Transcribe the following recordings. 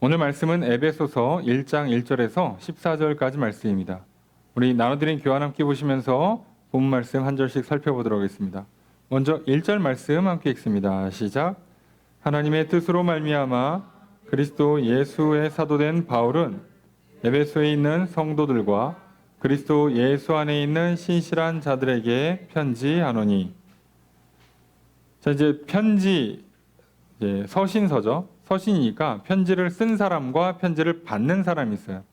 오늘 말씀은 에베소서 1장 1절에서 14절까지 말씀입니다. 우리 나눠드린 교환 함께 보시면서 본문 말씀 한 절씩 살펴보도록 하겠습니다. 먼저 1절 말씀 함께 읽습니다. 시작. 하나님의 뜻으로 말미암아 그리스도 예수의 사도된 바울은 에베소에 있는 성도들과 그리스도 예수 안에 있는 신실한 자들에게 편지하노니. 자, 이제 편지, 서신서죠. 서신이니까 편지를 쓴 사람과 편지를 받는 사람이 있어요.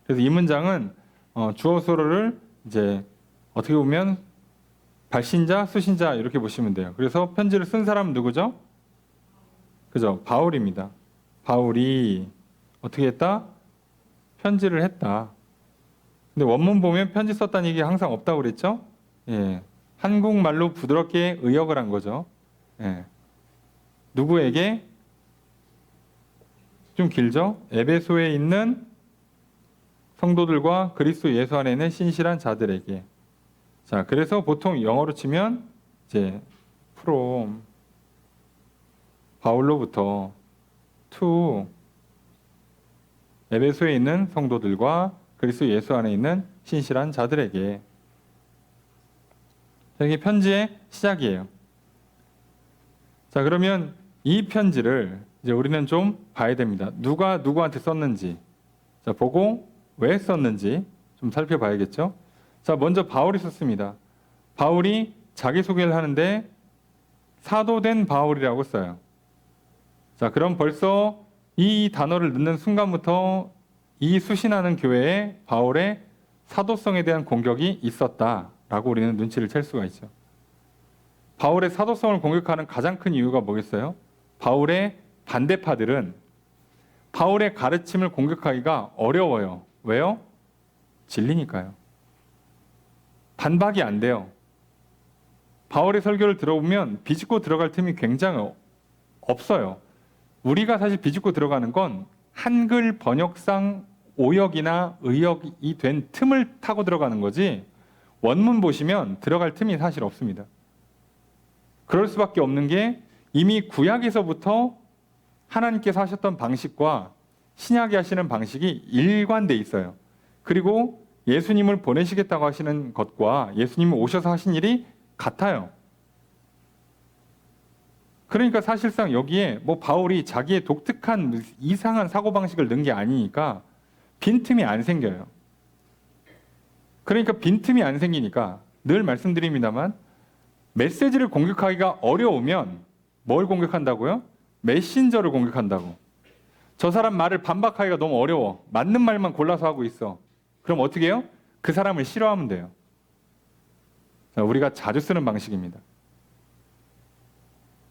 그래서 이 문장은 주어 서로를 이제 어떻게 보면 발신자, 수신자 이렇게 보시면 돼요. 그래서 편지를 쓴 사람은 누구죠? 그죠? 바울입니다. 바울이 어떻게 했다? 편지를 했다. 근데 원문 보면 편지 썼다는 얘기 항상 없다고 그랬죠? 예. 한국말로 부드럽게 의역을 한 거죠. 예. 누구에게? 좀 길죠? 에베소에 있는 성도들과 그리스도 예수 안에 있는 신실한 자들에게. 자, 그래서 보통 영어로 치면 이제 from 바울로부터 to 에베소에 있는 성도들과 그리스도 예수 안에 있는 신실한 자들에게. 이게 편지의 시작이에요. 자, 그러면 이 편지를 이제 우리는 좀 봐야 됩니다. 누가 누구한테 썼는지. 자, 보고 왜 썼는지 좀 살펴봐야겠죠. 자, 먼저 바울이 썼습니다. 바울이 자기소개를 하는데 사도된 바울이라고 써요. 자, 그럼 벌써 이 단어를 넣는 순간부터 이 수신하는 교회에 바울의 사도성에 대한 공격이 있었다라고 우리는 눈치를 챌 수가 있죠. 바울의 사도성을 공격하는 가장 큰 이유가 뭐겠어요? 바울의 반대파들은 바울의 가르침을 공격하기가 어려워요. 왜요? 진리니까요. 반박이 안 돼요. 바울의 설교를 들어보면 비집고 들어갈 틈이 굉장히 없어요. 우리가 사실 비집고 들어가는 건 한글 번역상 오역이나 의역이 된 틈을 타고 들어가는 거지, 원문 보시면 들어갈 틈이 사실 없습니다. 그럴 수밖에 없는 게 이미 구약에서부터 하나님께서 하셨던 방식과 신약에 하시는 방식이 일관돼 있어요. 그리고 예수님을 보내시겠다고 하시는 것과 예수님이 오셔서 하신 일이 같아요. 그러니까 사실상 여기에 뭐 바울이 자기의 독특한 이상한 사고방식을 넣은 게 아니니까 빈틈이 안 생겨요. 그러니까 빈틈이 안 생기니까 늘 말씀드립니다만 메시지를 공격하기가 어려우면 뭘 공격한다고요? 메신저를 공격한다고. 저 사람 말을 반박하기가 너무 어려워. 맞는 말만 골라서 하고 있어. 그럼 어떻게 해요? 그 사람을 싫어하면 돼요. 자, 우리가 자주 쓰는 방식입니다.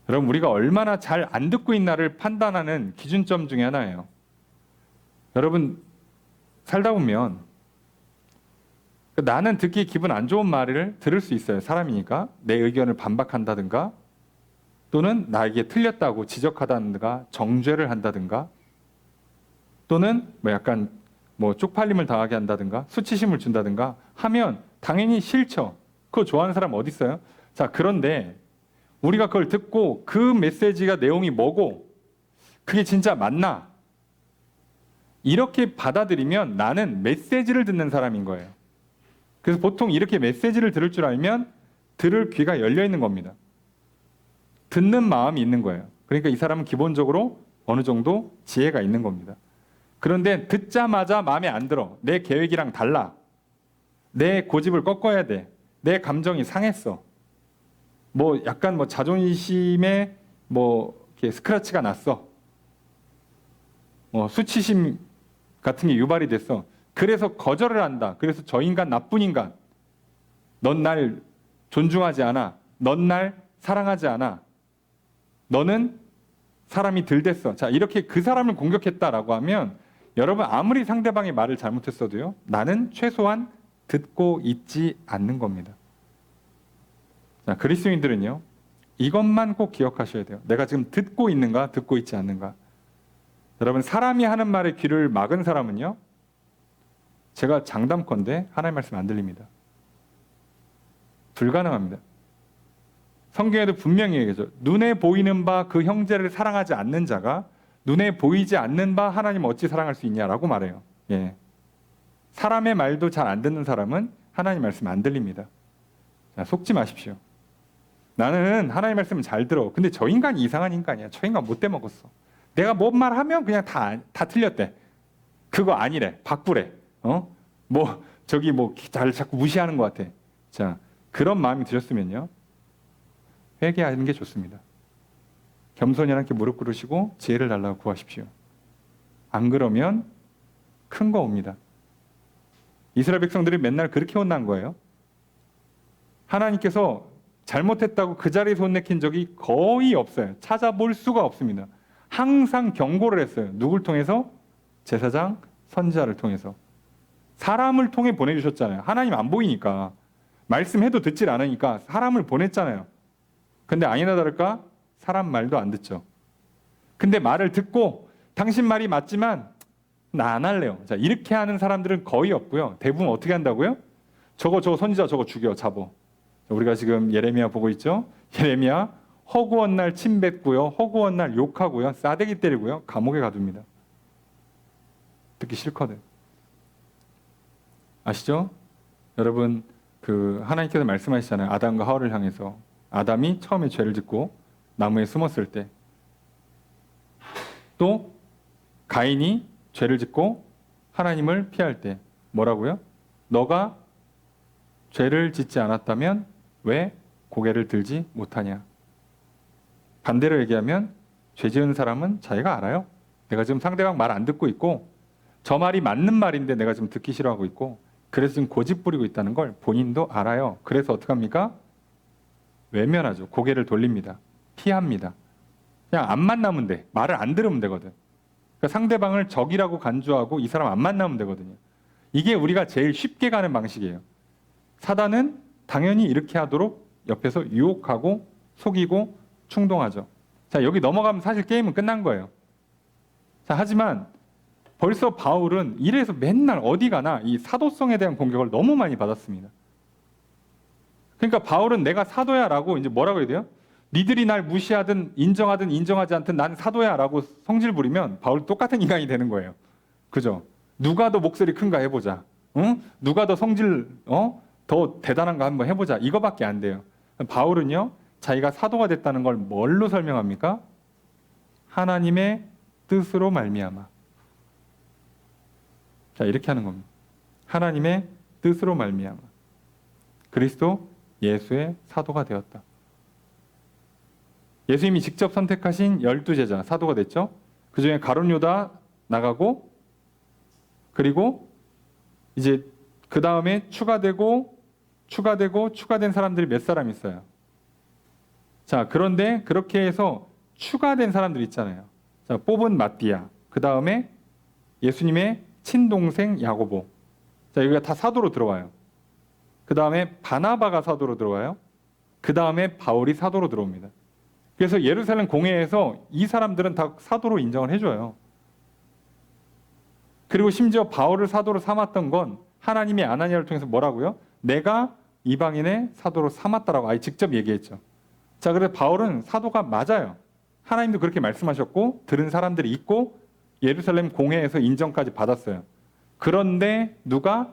여러분, 우리가 얼마나 잘 안 듣고 있나를 판단하는 기준점 중에 하나예요. 여러분, 살다 보면 나는 듣기 기분 안 좋은 말을 들을 수 있어요. 사람이니까. 내 의견을 반박한다든가 또는 나에게 틀렸다고 지적하다든가 정죄를 한다든가 또는 약간 쪽팔림을 당하게 한다든가 수치심을 준다든가 하면 당연히 싫죠. 그거 좋아하는 사람 어디 있어요? 자, 그런데 우리가 그걸 듣고 그 메시지가 내용이 뭐고 그게 진짜 맞나? 이렇게 받아들이면 나는 메시지를 듣는 사람인 거예요. 그래서 보통 이렇게 메시지를 들을 줄 알면 들을 귀가 열려 있는 겁니다. 듣는 마음이 있는 거예요. 그러니까 이 사람은 기본적으로 어느 정도 지혜가 있는 겁니다. 그런데 듣자마자 마음에 안 들어. 내 계획이랑 달라. 내 고집을 꺾어야 돼. 내 감정이 상했어. 약간 자존심에 이렇게 스크래치가 났어. 수치심 같은 게 유발이 됐어. 그래서 거절을 한다. 그래서 저 인간 나쁜 인간. 넌 날 존중하지 않아. 넌 날 사랑하지 않아. 너는 사람이 덜 됐어. 자, 이렇게 그 사람을 공격했다라고 하면 여러분 아무리 상대방의 말을 잘못했어도요, 나는 최소한 듣고 있지 않는 겁니다. 자, 그리스도인들은요, 이것만 꼭 기억하셔야 돼요. 내가 지금 듣고 있는가, 듣고 있지 않는가. 여러분, 사람이 하는 말에 귀를 막은 사람은요, 제가 장담컨대 하나님의 말씀 안 들립니다. 불가능합니다. 성경에도 분명히 얘기하죠. 눈에 보이는 바 그 형제를 사랑하지 않는 자가 눈에 보이지 않는 바 하나님 어찌 사랑할 수 있냐라고 말해요. 예. 사람의 말도 잘 안 듣는 사람은 하나님 말씀 안 들립니다. 자, 속지 마십시오. 나는 하나님 말씀은 잘 들어. 근데 저 인간이 이상한 인간이야. 저 인간 못돼 먹었어. 내가 뭔 말하면 그냥 다 틀렸대. 그거 아니래. 바꾸래. 저기 잘 자꾸 무시하는 것 같아. 자, 그런 마음이 드셨으면요. 회개하는 게 좋습니다. 겸손히 하나님께 무릎 꿇으시고 지혜를 달라고 구하십시오. 안 그러면 큰 거 옵니다. 이스라엘 백성들이 맨날 그렇게 혼난 거예요. 하나님께서 잘못했다고 그 자리에서 혼내킨 적이 거의 없어요. 찾아볼 수가 없습니다. 항상 경고를 했어요. 누굴 통해서? 제사장, 선지자를 통해서. 사람을 통해 보내주셨잖아요. 하나님 안 보이니까. 말씀해도 듣질 않으니까 사람을 보냈잖아요. 근데 아니나 다를까? 사람 말도 안 듣죠. 근데 말을 듣고 당신 말이 맞지만 나 안 할래요. 자, 이렇게 하는 사람들은 거의 없고요. 대부분 어떻게 한다고요? 저거 선지자 저거 죽여, 잡어. 우리가 지금 예레미야 보고 있죠? 예레미야 허구한 날 침 뱉고요. 허구한 날 욕하고요. 싸대기 때리고요. 감옥에 가둡니다. 듣기 싫거든. 아시죠? 여러분 하나님께서 말씀하시잖아요. 아담과 하와를 향해서. 아담이 처음에 죄를 짓고 나무에 숨었을 때. 또 가인이 죄를 짓고 하나님을 피할 때. 뭐라고요? 너가 죄를 짓지 않았다면 왜 고개를 들지 못하냐? 반대로 얘기하면 죄 지은 사람은 자기가 알아요. 내가 지금 상대방 말 안 듣고 있고 저 말이 맞는 말인데 내가 지금 듣기 싫어하고 있고 그래서 지금 고집 부리고 있다는 걸 본인도 알아요. 그래서 어떡합니까? 외면하죠. 고개를 돌립니다. 피합니다. 그냥 안 만나면 돼. 말을 안 들으면 되거든. 그러니까 상대방을 적이라고 간주하고 이 사람 안 만나면 되거든요. 이게 우리가 제일 쉽게 가는 방식이에요. 사단은 당연히 이렇게 하도록 옆에서 유혹하고 속이고 충동하죠. 자, 여기 넘어가면 사실 게임은 끝난 거예요. 자, 하지만 벌써 바울은 이래서 맨날 어디 가나 이 사도성에 대한 공격을 너무 많이 받았습니다. 그러니까 바울은 내가 사도야라고 이제 뭐라고 해야 돼요? 니들이 날 무시하든 인정하든 인정하지 않든 난 사도야라고 성질 부리면 바울 똑같은 인간이 되는 거예요. 그죠? 누가 더 목소리 큰가 해보자. 응? 누가 더 성질 더 대단한가 한번 해보자. 이거밖에 안 돼요. 바울은요. 자기가 사도가 됐다는 걸 뭘로 설명합니까? 하나님의 뜻으로 말미암아. 자, 이렇게 하는 겁니다. 하나님의 뜻으로 말미암아. 그리스도 예수의 사도가 되었다. 예수님이 직접 선택하신 12제자 사도가 됐죠. 그중에 가룟 유다 나가고 그리고 이제 그 다음에 추가된 사람들이 몇 사람 있어요. 자, 그런데 그렇게 해서 추가된 사람들 있잖아요. 자, 뽑은 마띠아, 그 다음에 예수님의 친동생 야고보. 자, 여기가 다 사도로 들어와요. 그 다음에 바나바가 사도로 들어와요. 그 다음에 바울이 사도로 들어옵니다. 그래서 예루살렘 공회에서 이 사람들은 다 사도로 인정을 해줘요. 그리고 심지어 바울을 사도로 삼았던 건 하나님이 아나니아를 통해서 뭐라고요? 내가 이방인의 사도로 삼았다라고 아예 직접 얘기했죠. 자, 그래서 바울은 사도가 맞아요. 하나님도 그렇게 말씀하셨고 들은 사람들이 있고 예루살렘 공회에서 인정까지 받았어요. 그런데 누가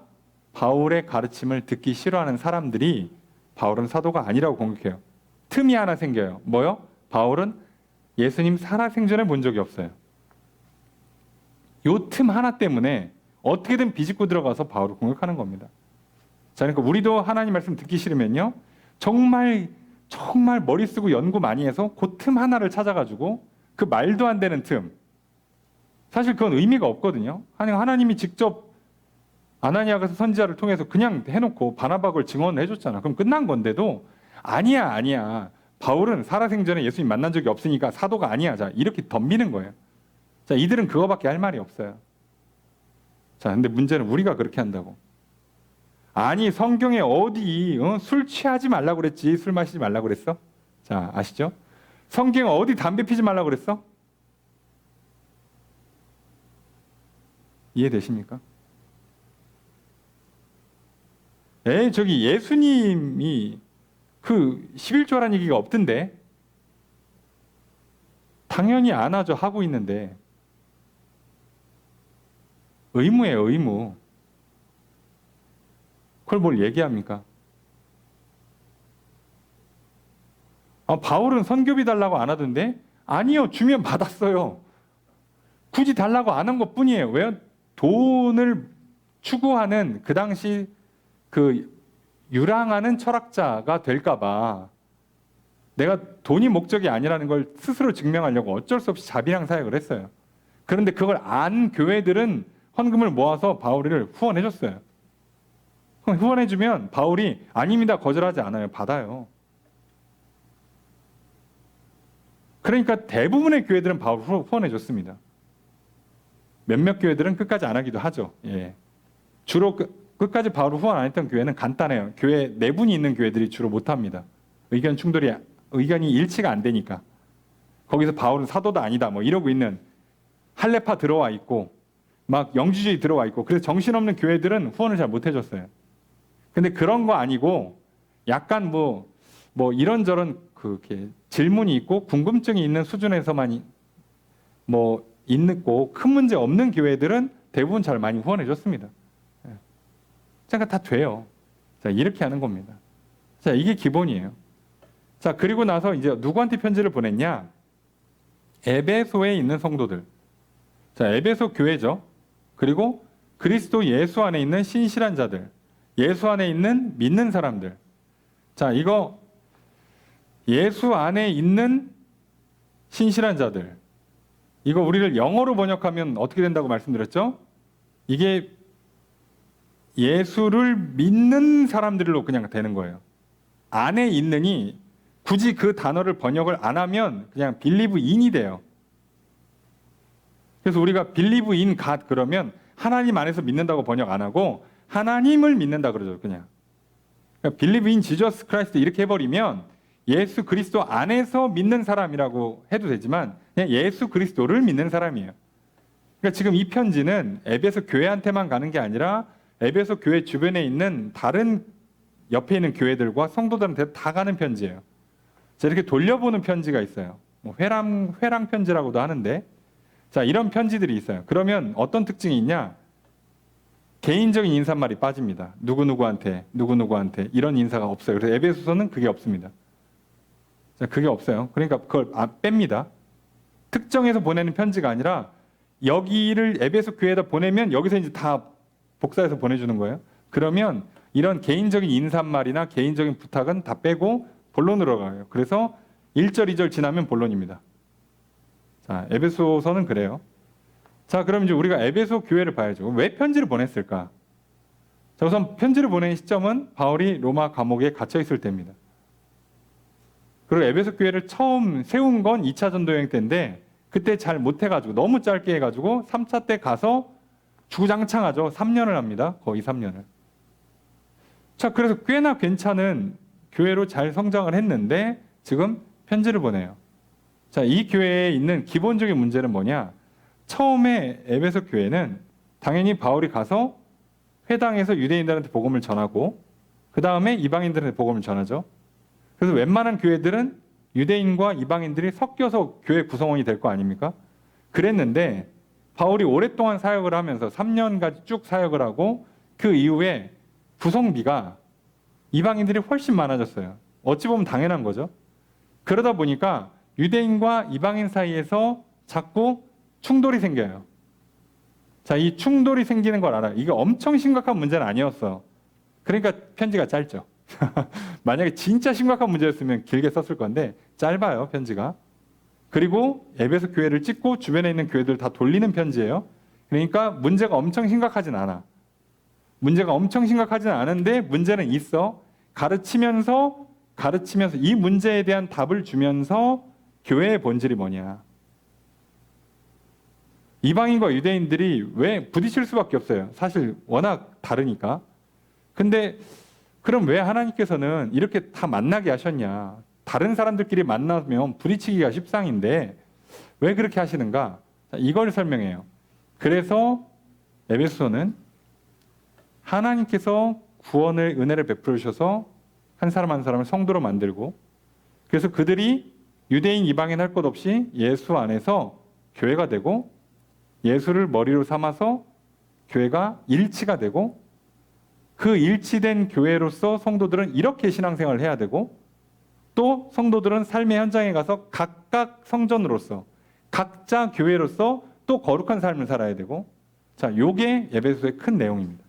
바울의 가르침을 듣기 싫어하는 사람들이 바울은 사도가 아니라고 공격해요. 틈이 하나 생겨요. 뭐요? 바울은 예수님 살아생전에 본 적이 없어요. 요 틈 하나 때문에 어떻게든 비집고 들어가서 바울을 공격하는 겁니다. 자, 그러니까 우리도 하나님 말씀 듣기 싫으면요. 정말 머리 쓰고 연구 많이 해서 그 틈 하나를 찾아가지고 그 말도 안 되는 틈. 사실 그건 의미가 없거든요. 하나님이 직접 아나니아가서 선지자를 통해서 그냥 해놓고 바나바를 증언을 해줬잖아. 그럼 끝난 건데도 아니야. 바울은 살아생전에 예수님 만난 적이 없으니까 사도가 아니야. 자, 이렇게 덤비는 거예요. 자, 이들은 그거밖에 할 말이 없어요. 자, 근데 문제는 우리가 그렇게 한다고. 아니, 성경에 어디 술 취하지 말라고 그랬지, 술 마시지 말라고 그랬어? 자, 아시죠? 성경에 어디 담배 피지 말라고 그랬어? 이해되십니까? 저기 예수님이 그 11조라는 얘기가 없던데 당연히 안 하죠. 하고 있는데 의무예요, 의무. 그걸 뭘 얘기합니까? 바울은 선교비 달라고 안 하던데? 아니요, 주면 받았어요. 굳이 달라고 안 한 것뿐이에요. 왜? 돈을 추구하는 그 당시 그 유랑하는 철학자가 될까봐 내가 돈이 목적이 아니라는 걸 스스로 증명하려고 어쩔 수 없이 자비랑 사역을 했어요. 그런데 그걸 안 교회들은 헌금을 모아서 바울이를 후원해줬어요. 후원해주면 바울이 아닙니다, 거절하지 않아요. 받아요. 그러니까 대부분의 교회들은 바울을 후원해줬습니다. 몇몇 교회들은 끝까지 안 하기도 하죠. 예. 주로 끝까지 바울을 후원 안 했던 교회는 간단해요. 교회 내분이 있는 교회들이 주로 못합니다. 의견이 일치가 안 되니까. 거기서 바울은 사도도 아니다 뭐 이러고 있는 할레파 들어와 있고 막 영주주의 들어와 있고 그래서 정신없는 교회들은 후원을 잘 못 해줬어요. 근데 그런 거 아니고 약간 뭐 이런저런 그렇게 질문이 있고 궁금증이 있는 수준에서만 뭐 있고 큰 문제 없는 교회들은 대부분 잘 많이 후원해 줬습니다. 그러니까 다 돼요. 자, 이렇게 하는 겁니다. 자, 이게 기본이에요. 자, 그리고 나서 이제 누구한테 편지를 보냈냐? 에베소에 있는 성도들. 자, 에베소 교회죠. 그리고 그리스도 예수 안에 있는 신실한 자들. 예수 안에 있는 믿는 사람들. 자, 이거 예수 안에 있는 신실한 자들. 이거 우리를 영어로 번역하면 어떻게 된다고 말씀드렸죠? 이게 예수를 믿는 사람들로 그냥 되는 거예요. 안에 있는이 굳이 그 단어를 번역을 안 하면 그냥 believe in이 돼요. 그래서 우리가 believe in God 그러면 하나님 안에서 믿는다고 번역 안 하고 하나님을 믿는다 그러죠, 그냥. 그러니까 believe in Jesus Christ 이렇게 해버리면 예수 그리스도 안에서 믿는 사람이라고 해도 되지만 그냥 예수 그리스도를 믿는 사람이에요. 그러니까 지금 이 편지는 에베소 교회한테만 가는 게 아니라 에베소 교회 주변에 있는 다른 옆에 있는 교회들과 성도들한테 다 가는 편지예요. 자, 이렇게 돌려보는 편지가 있어요. 뭐 회랑 편지라고도 하는데, 자, 이런 편지들이 있어요. 그러면 어떤 특징이 있냐? 개인적인 인사말이 빠집니다. 누구누구한테 이런 인사가 없어요. 그래서 에베소서는 그게 없습니다. 자, 그게 없어요. 그러니까 그걸 뺍니다. 특정해서 보내는 편지가 아니라 여기를 에베소 교회에다 보내면 여기서 이제 다 복사해서 보내주는 거예요. 그러면 이런 개인적인 인사말이나 개인적인 부탁은 다 빼고 본론으로 가요. 그래서 1절, 2절 지나면 본론입니다. 자, 에베소서는 그래요. 자, 그럼 이제 우리가 에베소 교회를 봐야죠. 왜 편지를 보냈을까? 자, 우선 편지를 보낸 시점은 바울이 로마 감옥에 갇혀 있을 때입니다. 그리고 에베소 교회를 처음 세운 건 2차 전도 여행 때인데 그때 잘 못해가지고 너무 짧게 해가지고 3차 때 가서 주구장창하죠. 3년을 합니다. 거의 3년을. 자, 그래서 꽤나 괜찮은 교회로 잘 성장을 했는데 지금 편지를 보내요. 자, 이 교회에 있는 기본적인 문제는 뭐냐? 처음에 에베소 교회는 당연히 바울이 가서 회당에서 유대인들한테 복음을 전하고 그 다음에 이방인들한테 복음을 전하죠. 그래서 웬만한 교회들은 유대인과 이방인들이 섞여서 교회 구성원이 될 거 아닙니까? 그랬는데 바울이 오랫동안 사역을 하면서 3년까지 쭉 사역을 하고 그 이후에 구성비가 이방인들이 훨씬 많아졌어요. 어찌 보면 당연한 거죠. 그러다 보니까 유대인과 이방인 사이에서 자꾸 충돌이 생겨요. 자, 이 충돌이 생기는 걸 알아요. 이게 엄청 심각한 문제는 아니었어. 그러니까 편지가 짧죠. 만약에 진짜 심각한 문제였으면 길게 썼을 건데 짧아요, 편지가. 그리고 에베소 교회를 찍고 주변에 있는 교회들 다 돌리는 편지예요. 그러니까 문제가 엄청 심각하진 않아. 문제가 엄청 심각하진 않은데 문제는 있어. 가르치면서 이 문제에 대한 답을 주면서 교회의 본질이 뭐냐. 이방인과 유대인들이 왜 부딪힐 수밖에 없어요. 사실 워낙 다르니까. 근데 그럼 왜 하나님께서는 이렇게 다 만나게 하셨냐? 다른 사람들끼리 만나면 부딪히기가 십상인데 왜 그렇게 하시는가? 이걸 설명해요. 그래서 에베소서는 하나님께서 구원의 은혜를 베풀으셔서 한 사람 한 사람을 성도로 만들고 그래서 그들이 유대인 이방인 할 것 없이 예수 안에서 교회가 되고 예수를 머리로 삼아서 교회가 일치가 되고 그 일치된 교회로서 성도들은 이렇게 신앙생활을 해야 되고 또 성도들은 삶의 현장에 가서 각각 성전으로서 각자 교회로서 또 거룩한 삶을 살아야 되고 자, 요게 에베소서의 큰 내용입니다.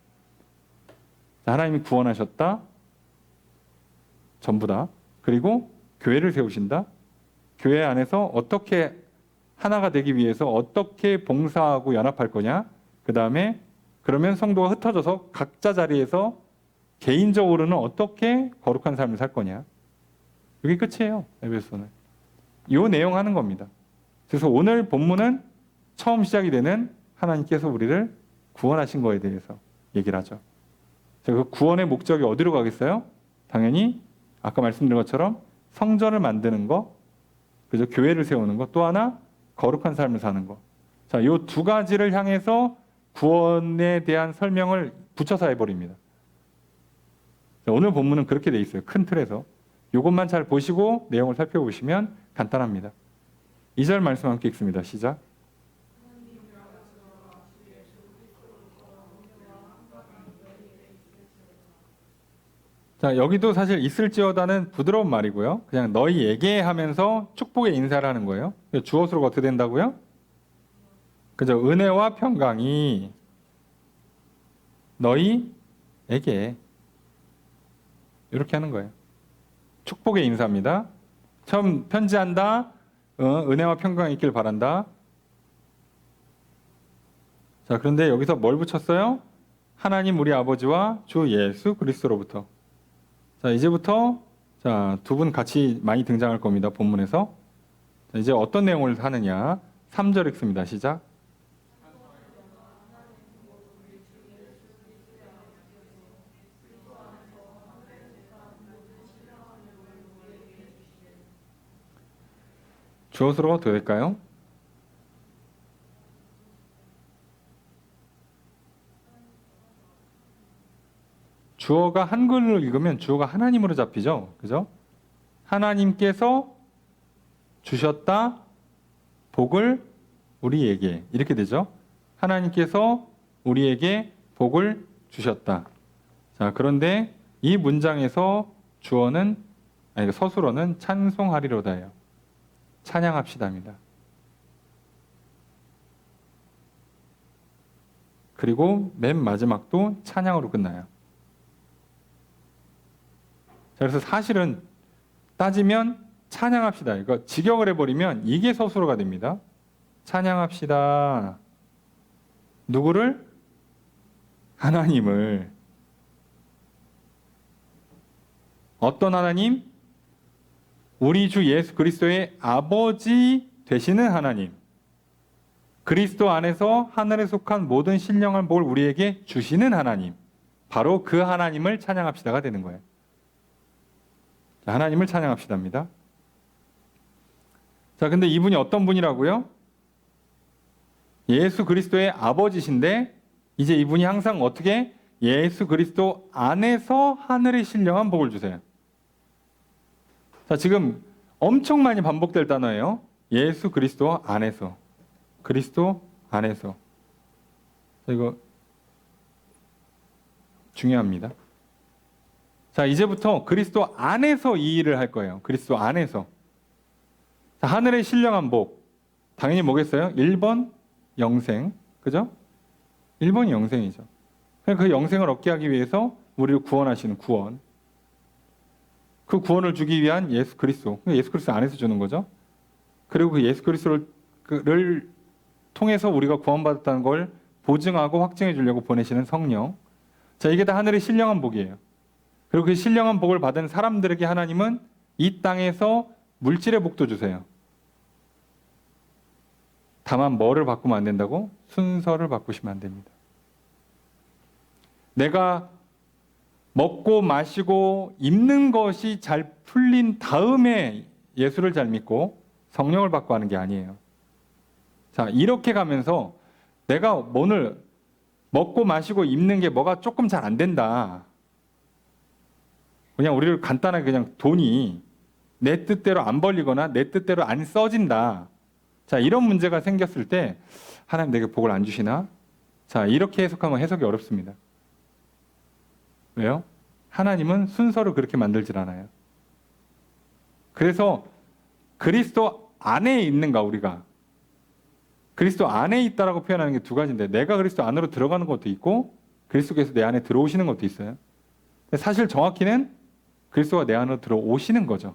자, 하나님이 구원하셨다. 전부 다. 그리고 교회를 세우신다. 교회 안에서 어떻게 하나가 되기 위해서 어떻게 봉사하고 연합할 거냐. 그 다음에 그러면 성도가 흩어져서 각자 자리에서 개인적으로는 어떻게 거룩한 삶을 살 거냐. 이게 끝이에요. 에베소서는. 이 내용 하는 겁니다. 그래서 오늘 본문은 처음 시작이 되는 하나님께서 우리를 구원하신 거에 대해서 얘기를 하죠. 그 구원의 목적이 어디로 가겠어요? 당연히 아까 말씀드린 것처럼 성전을 만드는 거, 그죠? 교회를 세우는 거, 또 하나 거룩한 삶을 사는 거. 자, 이 두 가지를 향해서 구원에 대한 설명을 붙여서 해버립니다. 자, 오늘 본문은 그렇게 돼 있어요. 큰 틀에서. 이것만 잘 보시고 내용을 살펴보시면 간단합니다. 2절 말씀 함께 읽습니다. 시작. 자, 여기도 사실 있을지어다는 부드러운 말이고요. 그냥 너희에게 하면서 축복의 인사를 하는 거예요. 주어수로가 어떻게 된다고요? 그죠? 은혜와 평강이 너희에게 이렇게 하는 거예요. 축복의 인사입니다. 처음 편지한다. 은혜와 평강이 있길 바란다. 자, 그런데 여기서 뭘 붙였어요? 하나님 우리 아버지와 주 예수 그리스도로부터. 자, 이제부터 자, 두 분 같이 많이 등장할 겁니다. 본문에서. 자, 이제 어떤 내용을 하느냐? 3절 읽습니다. 시작. 주어수로가 어떻게 될까요? 주어가 한글로 읽으면 주어가 하나님으로 잡히죠. 그죠? 하나님께서 주셨다 복을 우리에게 이렇게 되죠. 하나님께서 우리에게 복을 주셨다. 자, 그런데 이 문장에서 주어는 아니 서술어는 찬송하리로다예요. 찬양합시다입니다. 그리고 맨 마지막도 찬양으로 끝나요. 자, 그래서 사실은 따지면 찬양합시다. 이거 직역을 해버리면 이게 서술어가 됩니다. 찬양합시다. 누구를? 하나님을. 어떤 하나님? 우리 주 예수 그리스도의 아버지 되시는 하나님. 그리스도 안에서 하늘에 속한 모든 신령한 복을 우리에게 주시는 하나님. 바로 그 하나님을 찬양합시다가 되는 거예요. 하나님을 찬양합시다입니다. 자, 근데 이분이 어떤 분이라고요? 예수 그리스도의 아버지신데 이제 이분이 항상 어떻게 예수 그리스도 안에서 하늘의 신령한 복을 주세요. 자, 지금 엄청 많이 반복될 단어예요. 예수 그리스도 안에서. 그리스도 안에서. 이거 중요합니다. 자, 이제부터 그리스도 안에서 이 일을 할 거예요. 그리스도 안에서. 자, 하늘의 신령한 복. 당연히 뭐겠어요? 1번 영생. 그죠? 1번이 영생이죠. 그 영생을 얻게 하기 위해서 우리를 구원하시는 구원. 그 구원을 주기 위한 예수 그리스도. 예수 그리스도 안에서 주는 거죠. 그리고 그 예수 그리스도를 통해서 우리가 구원받았다는 걸 보증하고 확증해 주려고 보내시는 성령. 자, 이게 다 하늘의 신령한 복이에요. 그리고 그 신령한 복을 받은 사람들에게 하나님은 이 땅에서 물질의 복도 주세요. 다만 뭐를 바꾸면 안 된다고? 순서를 바꾸시면 안 됩니다. 내가 먹고 마시고 입는 것이 잘 풀린 다음에 예수를 잘 믿고 성령을 받고 하는 게 아니에요. 자, 이렇게 가면서 내가 오늘 먹고 마시고 입는 게 뭐가 조금 잘 안 된다. 그냥 우리를 간단하게 그냥 돈이 내 뜻대로 안 벌리거나 내 뜻대로 안 써진다. 자, 이런 문제가 생겼을 때 하나님 내게 복을 안 주시나? 자, 이렇게 해석하면 해석이 어렵습니다. 왜요? 하나님은 순서를 그렇게 만들질 않아요. 그래서 그리스도 안에 있는가 우리가 그리스도 안에 있다라고 표현하는 게 두 가지인데 내가 그리스도 안으로 들어가는 것도 있고 그리스도께서 내 안에 들어오시는 것도 있어요. 사실 정확히는 그리스도가 내 안으로 들어오시는 거죠.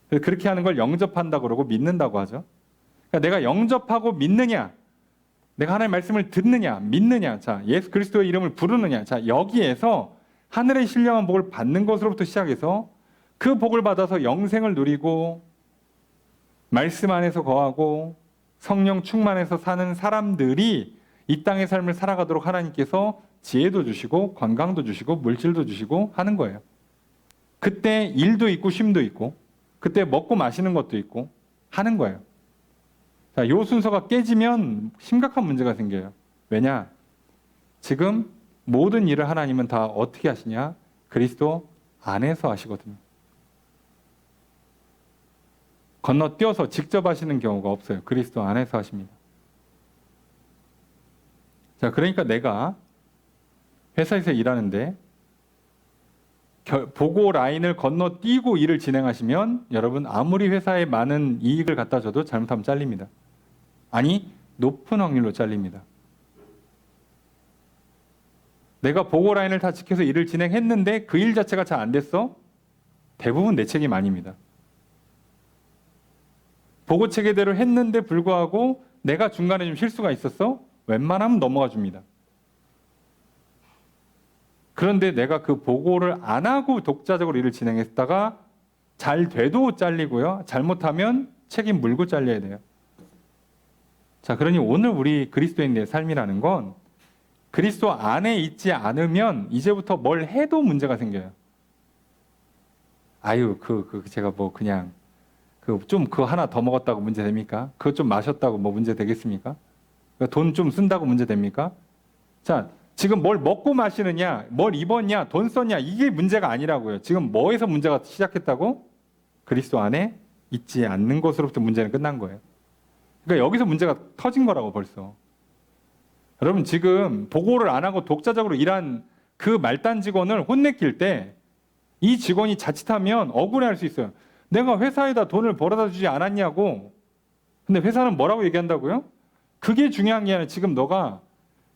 그렇게 하는 걸 영접한다고 그러고 믿는다고 하죠. 그러니까 내가 영접하고 믿느냐, 내가 하나님의 말씀을 듣느냐, 믿느냐, 자 예수 그리스도의 이름을 부르느냐, 자 여기에서 하늘의 신령한 복을 받는 것으로부터 시작해서 그 복을 받아서 영생을 누리고 말씀 안에서 거하고 성령 충만해서 사는 사람들이 이 땅의 삶을 살아가도록 하나님께서 지혜도 주시고 건강도 주시고 물질도 주시고 하는 거예요. 그때 일도 있고 쉼도 있고 그때 먹고 마시는 것도 있고 하는 거예요. 자, 이 순서가 깨지면 심각한 문제가 생겨요. 왜냐? 지금 모든 일을 하나님은 다 어떻게 하시냐? 그리스도 안에서 하시거든요. 건너뛰어서 직접 하시는 경우가 없어요. 그리스도 안에서 하십니다. 자, 그러니까 내가 회사에서 일하는데 보고 라인을 건너뛰고 일을 진행하시면 여러분 아무리 회사에 많은 이익을 갖다 줘도 잘못하면 잘립니다. 아니, 높은 확률로 잘립니다. 내가 보고 라인을 다 지켜서 일을 진행했는데 그 일 자체가 잘 안 됐어? 대부분 내 책임 아닙니다. 보고 체계대로 했는데 불구하고 내가 중간에 좀 실수가 있었어? 웬만하면 넘어가 줍니다. 그런데 내가 그 보고를 안 하고 독자적으로 일을 진행했다가 잘 돼도 잘리고요. 잘못하면 책임 물고 잘려야 돼요. 자, 그러니 오늘 우리 그리스도인의 삶이라는 건 그리스도 안에 있지 않으면 이제부터 뭘 해도 문제가 생겨요. 아유, 제가 뭐 그냥 그거 하나 더 먹었다고 문제 됩니까? 그거 좀 마셨다고 뭐 문제 되겠습니까? 돈 좀 쓴다고 문제 됩니까? 자, 지금 뭘 먹고 마시느냐, 뭘 입었냐, 돈 썼냐, 이게 문제가 아니라고요. 지금 뭐에서 문제가 시작했다고? 그리스도 안에 있지 않는 것으로부터 문제는 끝난 거예요. 그러니까 여기서 문제가 터진 거라고 벌써. 여러분 지금 보고를 안 하고 독자적으로 일한 그 말단 직원을 혼내킬 때 이 직원이 자칫하면 억울해할 수 있어요. 내가 회사에다 돈을 벌어다 주지 않았냐고. 근데 회사는 뭐라고 얘기한다고요? 그게 중요한 게 아니라 지금 너가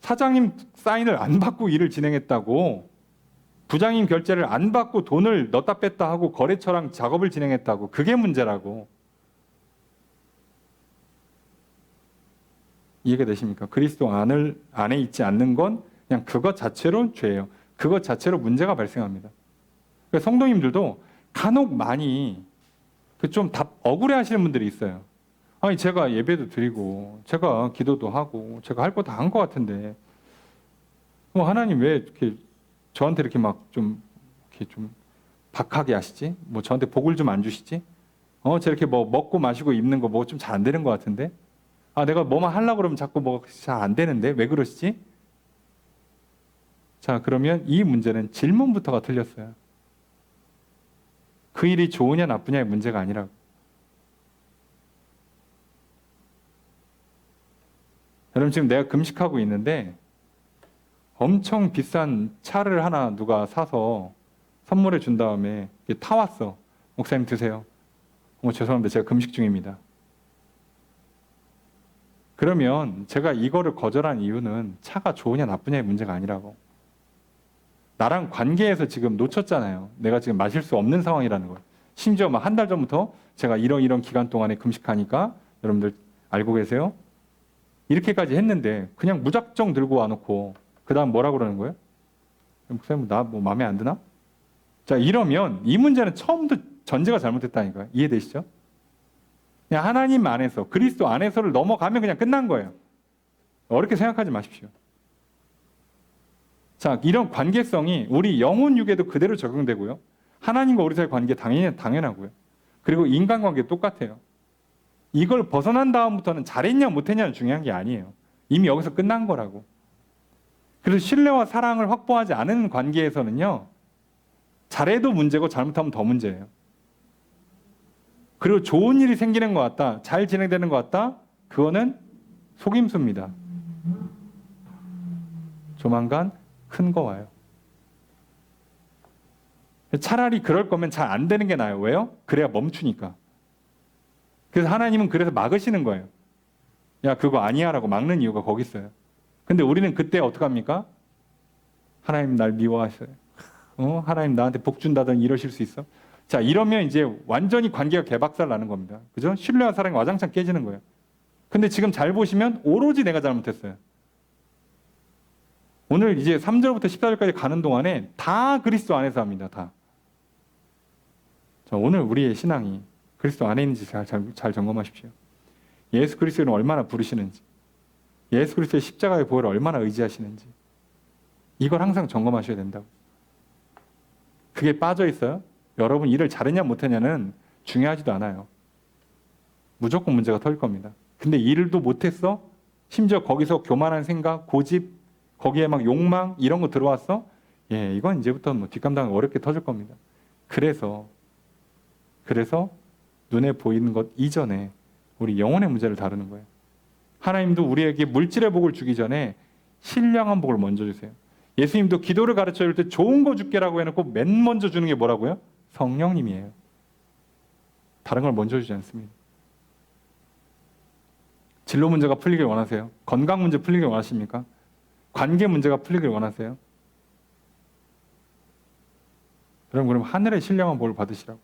사장님 사인을 안 받고 일을 진행했다고, 부장님 결제를 안 받고 돈을 넣었다 뺐다 하고 거래처랑 작업을 진행했다고. 그게 문제라고. 이해가 되십니까? 그리스도 안에 있지 않는 건 그냥 그것 자체로 죄예요. 그것 자체로 문제가 발생합니다. 그러니까 성도님들도 간혹 많이 좀 억울해 하시는 분들이 있어요. 아니, 제가 예배도 드리고, 제가 기도도 하고, 제가 할 거 다 한 것 같은데, 하나님 왜 이렇게 저한테 이렇게 이렇게 좀 박하게 하시지? 뭐 저한테 복을 좀 안 주시지? 저렇게 뭐 먹고 마시고 입는 거 뭐 좀 잘 안 되는 것 같은데? 내가 뭐만 하려고 그러면 자꾸 뭐 잘 안 되는데? 왜 그러시지? 자, 그러면 이 문제는 질문부터가 틀렸어요. 그 일이 좋으냐 나쁘냐의 문제가 아니라고. 여러분 지금 내가 금식하고 있는데 엄청 비싼 차를 하나 누가 사서 선물해 준 다음에 타왔어. 목사님 드세요. 죄송합니다. 제가 금식 중입니다. 그러면 제가 이거를 거절한 이유는 차가 좋으냐 나쁘냐의 문제가 아니라고. 나랑 관계에서 지금 놓쳤잖아요. 내가 지금 마실 수 없는 상황이라는 거예요. 심지어 막 한 달 전부터 제가 이런 기간 동안에 금식하니까 여러분들 알고 계세요? 이렇게까지 했는데 그냥 무작정 들고 와놓고 그 다음 뭐라고 그러는 거예요? 목사님 나 뭐 마음에 안 드나? 자, 이러면 이 문제는 처음부터 전제가 잘못됐다니까요. 이해되시죠? 그냥 하나님 안에서 그리스도 안에서를 넘어가면 그냥 끝난 거예요. 어렵게 생각하지 마십시오. 자, 이런 관계성이 우리 영혼 육에도 그대로 적용되고요. 하나님과 우리 사이의 관계 당연하고요. 그리고 인간관계 똑같아요. 이걸 벗어난 다음부터는 잘했냐 못했냐는 중요한 게 아니에요. 이미 여기서 끝난 거라고. 그래서 신뢰와 사랑을 확보하지 않은 관계에서는요. 잘해도 문제고 잘못하면 더 문제예요. 그리고 좋은 일이 생기는 것 같다. 잘 진행되는 것 같다. 그거는 속임수입니다. 조만간 큰 거 와요. 차라리 그럴 거면 잘 안 되는 게 나아요. 왜요? 그래야 멈추니까. 그래서 하나님은 그래서 막으시는 거예요. 야, 그거 아니야 라고 막는 이유가 거기 있어요. 근데 우리는 그때 어떡합니까? 하나님 날 미워하셔요. 하나님 나한테 복 준다더니 이러실 수 있어? 자, 이러면 이제 완전히 관계가 개박살 나는 겁니다. 그죠? 신뢰와 사랑이 와장창 깨지는 거예요. 근데 지금 잘 보시면 오로지 내가 잘못했어요. 오늘 이제 3절부터 14절까지 가는 동안에 다 그리스도 안에서 합니다. 다. 자, 오늘 우리의 신앙이 그리스도 안에 있는지 잘 점검하십시오. 예수 그리스도를 얼마나 부르시는지, 예수 그리스도의 십자가의 보혈을 얼마나 의지하시는지, 이걸 항상 점검하셔야 된다고. 그게 빠져 있어요? 여러분 일을 잘했냐 못했냐는 중요하지도 않아요. 무조건 문제가 터질 겁니다. 근데 일도 못했어? 심지어 거기서 교만한 생각, 고집, 거기에 막 욕망 이런 거 들어왔어? 예, 이건 이제부터 뭐 뒷감당 어렵게 터질 겁니다. 그래서 눈에 보이는 것 이전에 우리 영혼의 문제를 다루는 거예요. 하나님도 우리에게 물질의 복을 주기 전에 신령한 복을 먼저 주세요. 예수님도 기도를 가르쳐 줄 때 좋은 거 줄게라고 해놓고 맨 먼저 주는 게 뭐라고요? 성령님이에요. 다른 걸 먼저 주지 않습니다. 진로 문제가 풀리길 원하세요? 건강 문제 풀리길 원하십니까? 관계 문제가 풀리길 원하세요? 그럼 하늘의 신령한 복을 받으시라고.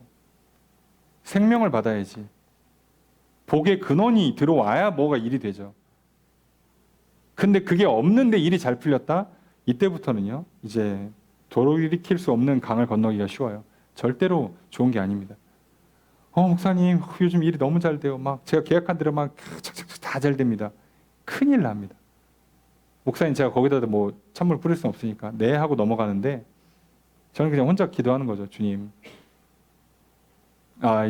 생명을 받아야지. 복의 근원이 들어와야 뭐가 일이 되죠. 근데 그게 없는데 일이 잘 풀렸다? 이때부터는요, 이제 돌이킬 수 없는 강을 건너기가 쉬워요. 절대로 좋은 게 아닙니다. 목사님, 요즘 일이 너무 잘 돼요. 막 제가 계약한 대로 막 착착착 다 잘 됩니다. 큰일 납니다. 목사님, 제가 거기다 뭐 찬물 뿌릴 수는 없으니까 네 하고 넘어가는데 저는 그냥 혼자 기도하는 거죠. 주님,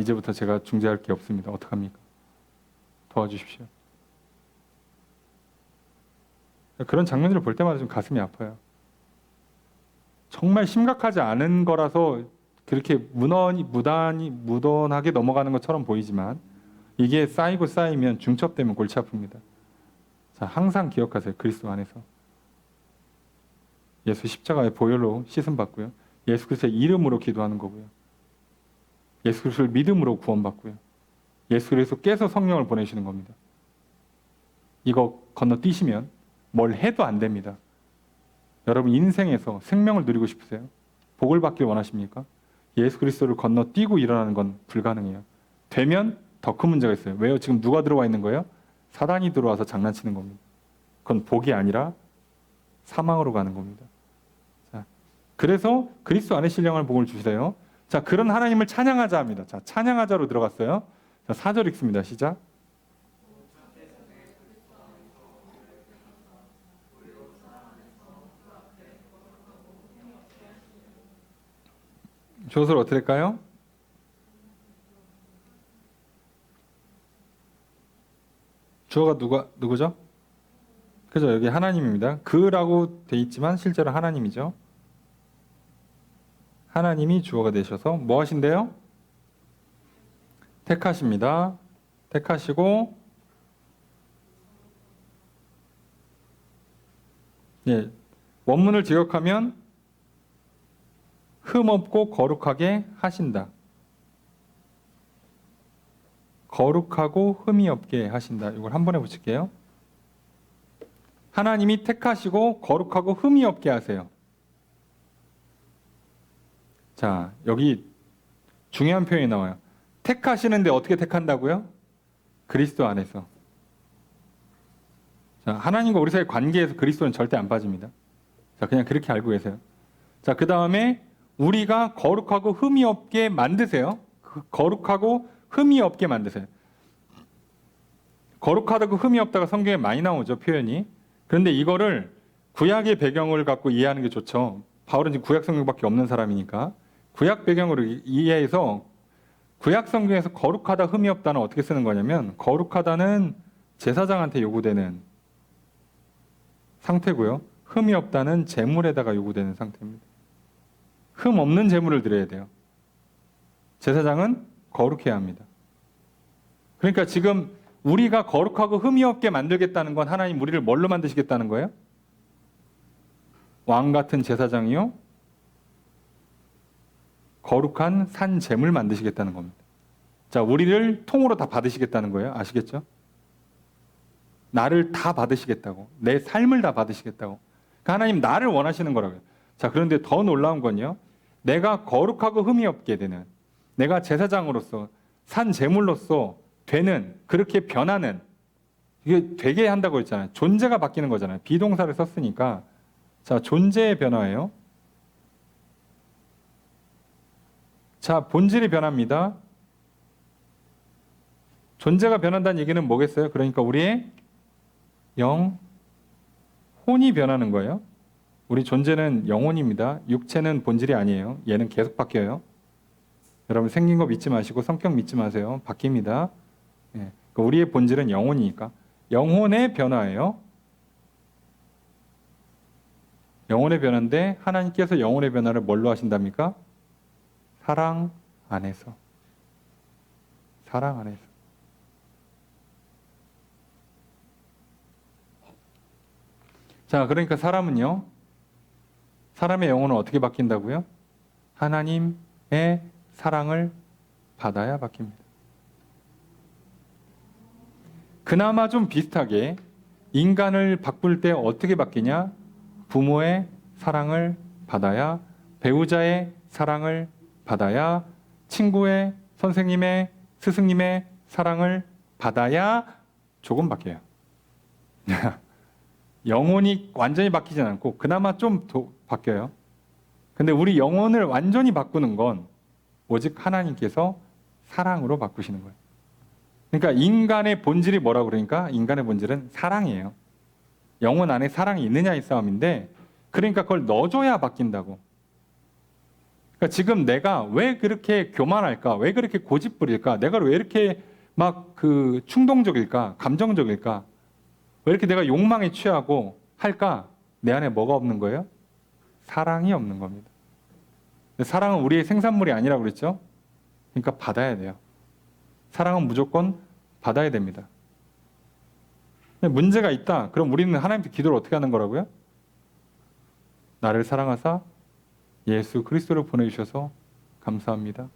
이제부터 제가 중재할 게 없습니다. 어떡합니까? 도와주십시오. 그런 장면들을 볼 때마다 좀 가슴이 아파요. 정말 심각하지 않은 거라서 그렇게 무던하게 넘어가는 것처럼 보이지만 이게 쌓이고 쌓이면 중첩되면 골치 아픕니다. 자, 항상 기억하세요. 그리스도 안에서 예수 십자가의 보혈로 씻음 받고요. 예수 그리스도의 이름으로 기도하는 거고요. 예수 그리스도를 믿음으로 구원받고요. 예수 그리스도께서 성령을 보내시는 겁니다. 이거 건너뛰시면 뭘 해도 안 됩니다. 여러분 인생에서 생명을 누리고 싶으세요? 복을 받길 원하십니까? 예수 그리스도를 건너뛰고 일어나는 건 불가능해요. 되면 더 큰 문제가 있어요. 왜요? 지금 누가 들어와 있는 거예요? 사단이 들어와서 장난치는 겁니다. 그건 복이 아니라 사망으로 가는 겁니다. 자, 그래서 그리스도 안에 신령한 복을 주시세요. 자, 그런 하나님을 찬양하자 합니다. 자, 찬양하자로 들어갔어요. 자, 4절 읽습니다. 시작. 조서를 어떻게 할까요? 주어가 누구죠? 그죠? 여기 하나님입니다. 그라고 돼 있지만 실제로 하나님이죠. 하나님이 주어가 되셔서 뭐 하신대요? 택하십니다. 택하시고 예, 원문을 직역하면 흠없고 거룩하게 하신다. 거룩하고 흠이 없게 하신다. 이걸 한 번에 붙일게요. 하나님이 택하시고 거룩하고 흠이 없게 하세요. 자, 여기 중요한 표현이 나와요. 택하시는데 어떻게 택한다고요? 그리스도 안에서. 자, 하나님과 우리 사이의 관계에서 그리스도는 절대 안 빠집니다. 자, 그냥 그렇게 알고 계세요. 자, 그 다음에 우리가 거룩하고 흠이 없게 만드세요. 거룩하고 흠이 없게 만드세요. 거룩하다고 흠이 없다가 성경에 많이 나오죠, 표현이. 그런데 이거를 구약의 배경을 갖고 이해하는 게 좋죠. 바울은 지금 구약 성경밖에 없는 사람이니까. 구약 배경으로 이해해서 구약 성경에서 거룩하다, 흠이 없다는 어떻게 쓰는 거냐면 거룩하다는 제사장한테 요구되는 상태고요. 흠이 없다는 제물에다가 요구되는 상태입니다. 흠 없는 제물을 드려야 돼요. 제사장은 거룩해야 합니다. 그러니까 지금 우리가 거룩하고 흠이 없게 만들겠다는 건 하나님 우리를 뭘로 만드시겠다는 거예요? 왕 같은 제사장이요 거룩한 산 제물 만드시겠다는 겁니다. 자, 우리를 통으로 다 받으시겠다는 거예요. 아시겠죠? 나를 다 받으시겠다고. 내 삶을 다 받으시겠다고. 그러니까 하나님 나를 원하시는 거라고요. 자, 그런데 더 놀라운 건요. 내가 거룩하고 흠이 없게 되는, 내가 제사장으로서 산 제물로서 되는, 그렇게 변하는, 이게 되게 한다고 했잖아요. 존재가 바뀌는 거잖아요. 비동사를 썼으니까. 자, 존재의 변화예요. 자, 본질이 변합니다. 존재가 변한다는 얘기는 뭐겠어요? 그러니까 우리의 영혼이 변하는 거예요. 우리 존재는 영혼입니다. 육체는 본질이 아니에요. 얘는 계속 바뀌어요. 여러분 생긴 거 믿지 마시고 성격 믿지 마세요. 바뀝니다. 예. 그러니까 우리의 본질은 영혼이니까. 영혼의 변화예요. 영혼의 변화인데 하나님께서 영혼의 변화를 뭘로 하신답니까? 사랑 안에서. 사랑 안에서. 자, 그러니까 사람은요. 사람의 영혼은 어떻게 바뀐다고요? 하나님의 사랑을 받아야 바뀝니다. 그나마 좀 비슷하게 인간을 바꿀 때 어떻게 바뀌냐? 부모의 사랑을 받아야, 배우자의 사랑을 받아야, 친구의, 선생님의, 스승님의 사랑을 받아야 조금 바뀌어요. 영혼이 완전히 바뀌진 않고 그나마 좀 바뀌어요. 근데 우리 영혼을 완전히 바꾸는 건 오직 하나님께서 사랑으로 바꾸시는 거예요. 그러니까 인간의 본질이 뭐라고 그러니까 인간의 본질은 사랑이에요. 영혼 안에 사랑이 있느냐의 싸움인데 그러니까 그걸 넣어줘야 바뀐다고. 그러니까 지금 내가 왜 그렇게 교만할까? 왜 그렇게 고집부릴까? 내가 왜 이렇게 막 그 충동적일까? 감정적일까? 왜 이렇게 내가 욕망에 취하고 할까? 내 안에 뭐가 없는 거예요? 사랑이 없는 겁니다. 사랑은 우리의 생산물이 아니라고 그랬죠? 그러니까 받아야 돼요. 사랑은 무조건 받아야 됩니다. 문제가 있다. 그럼 우리는 하나님께 기도를 어떻게 하는 거라고요? 나를 사랑하사 예수 그리스도를 보내주셔서 감사합니다.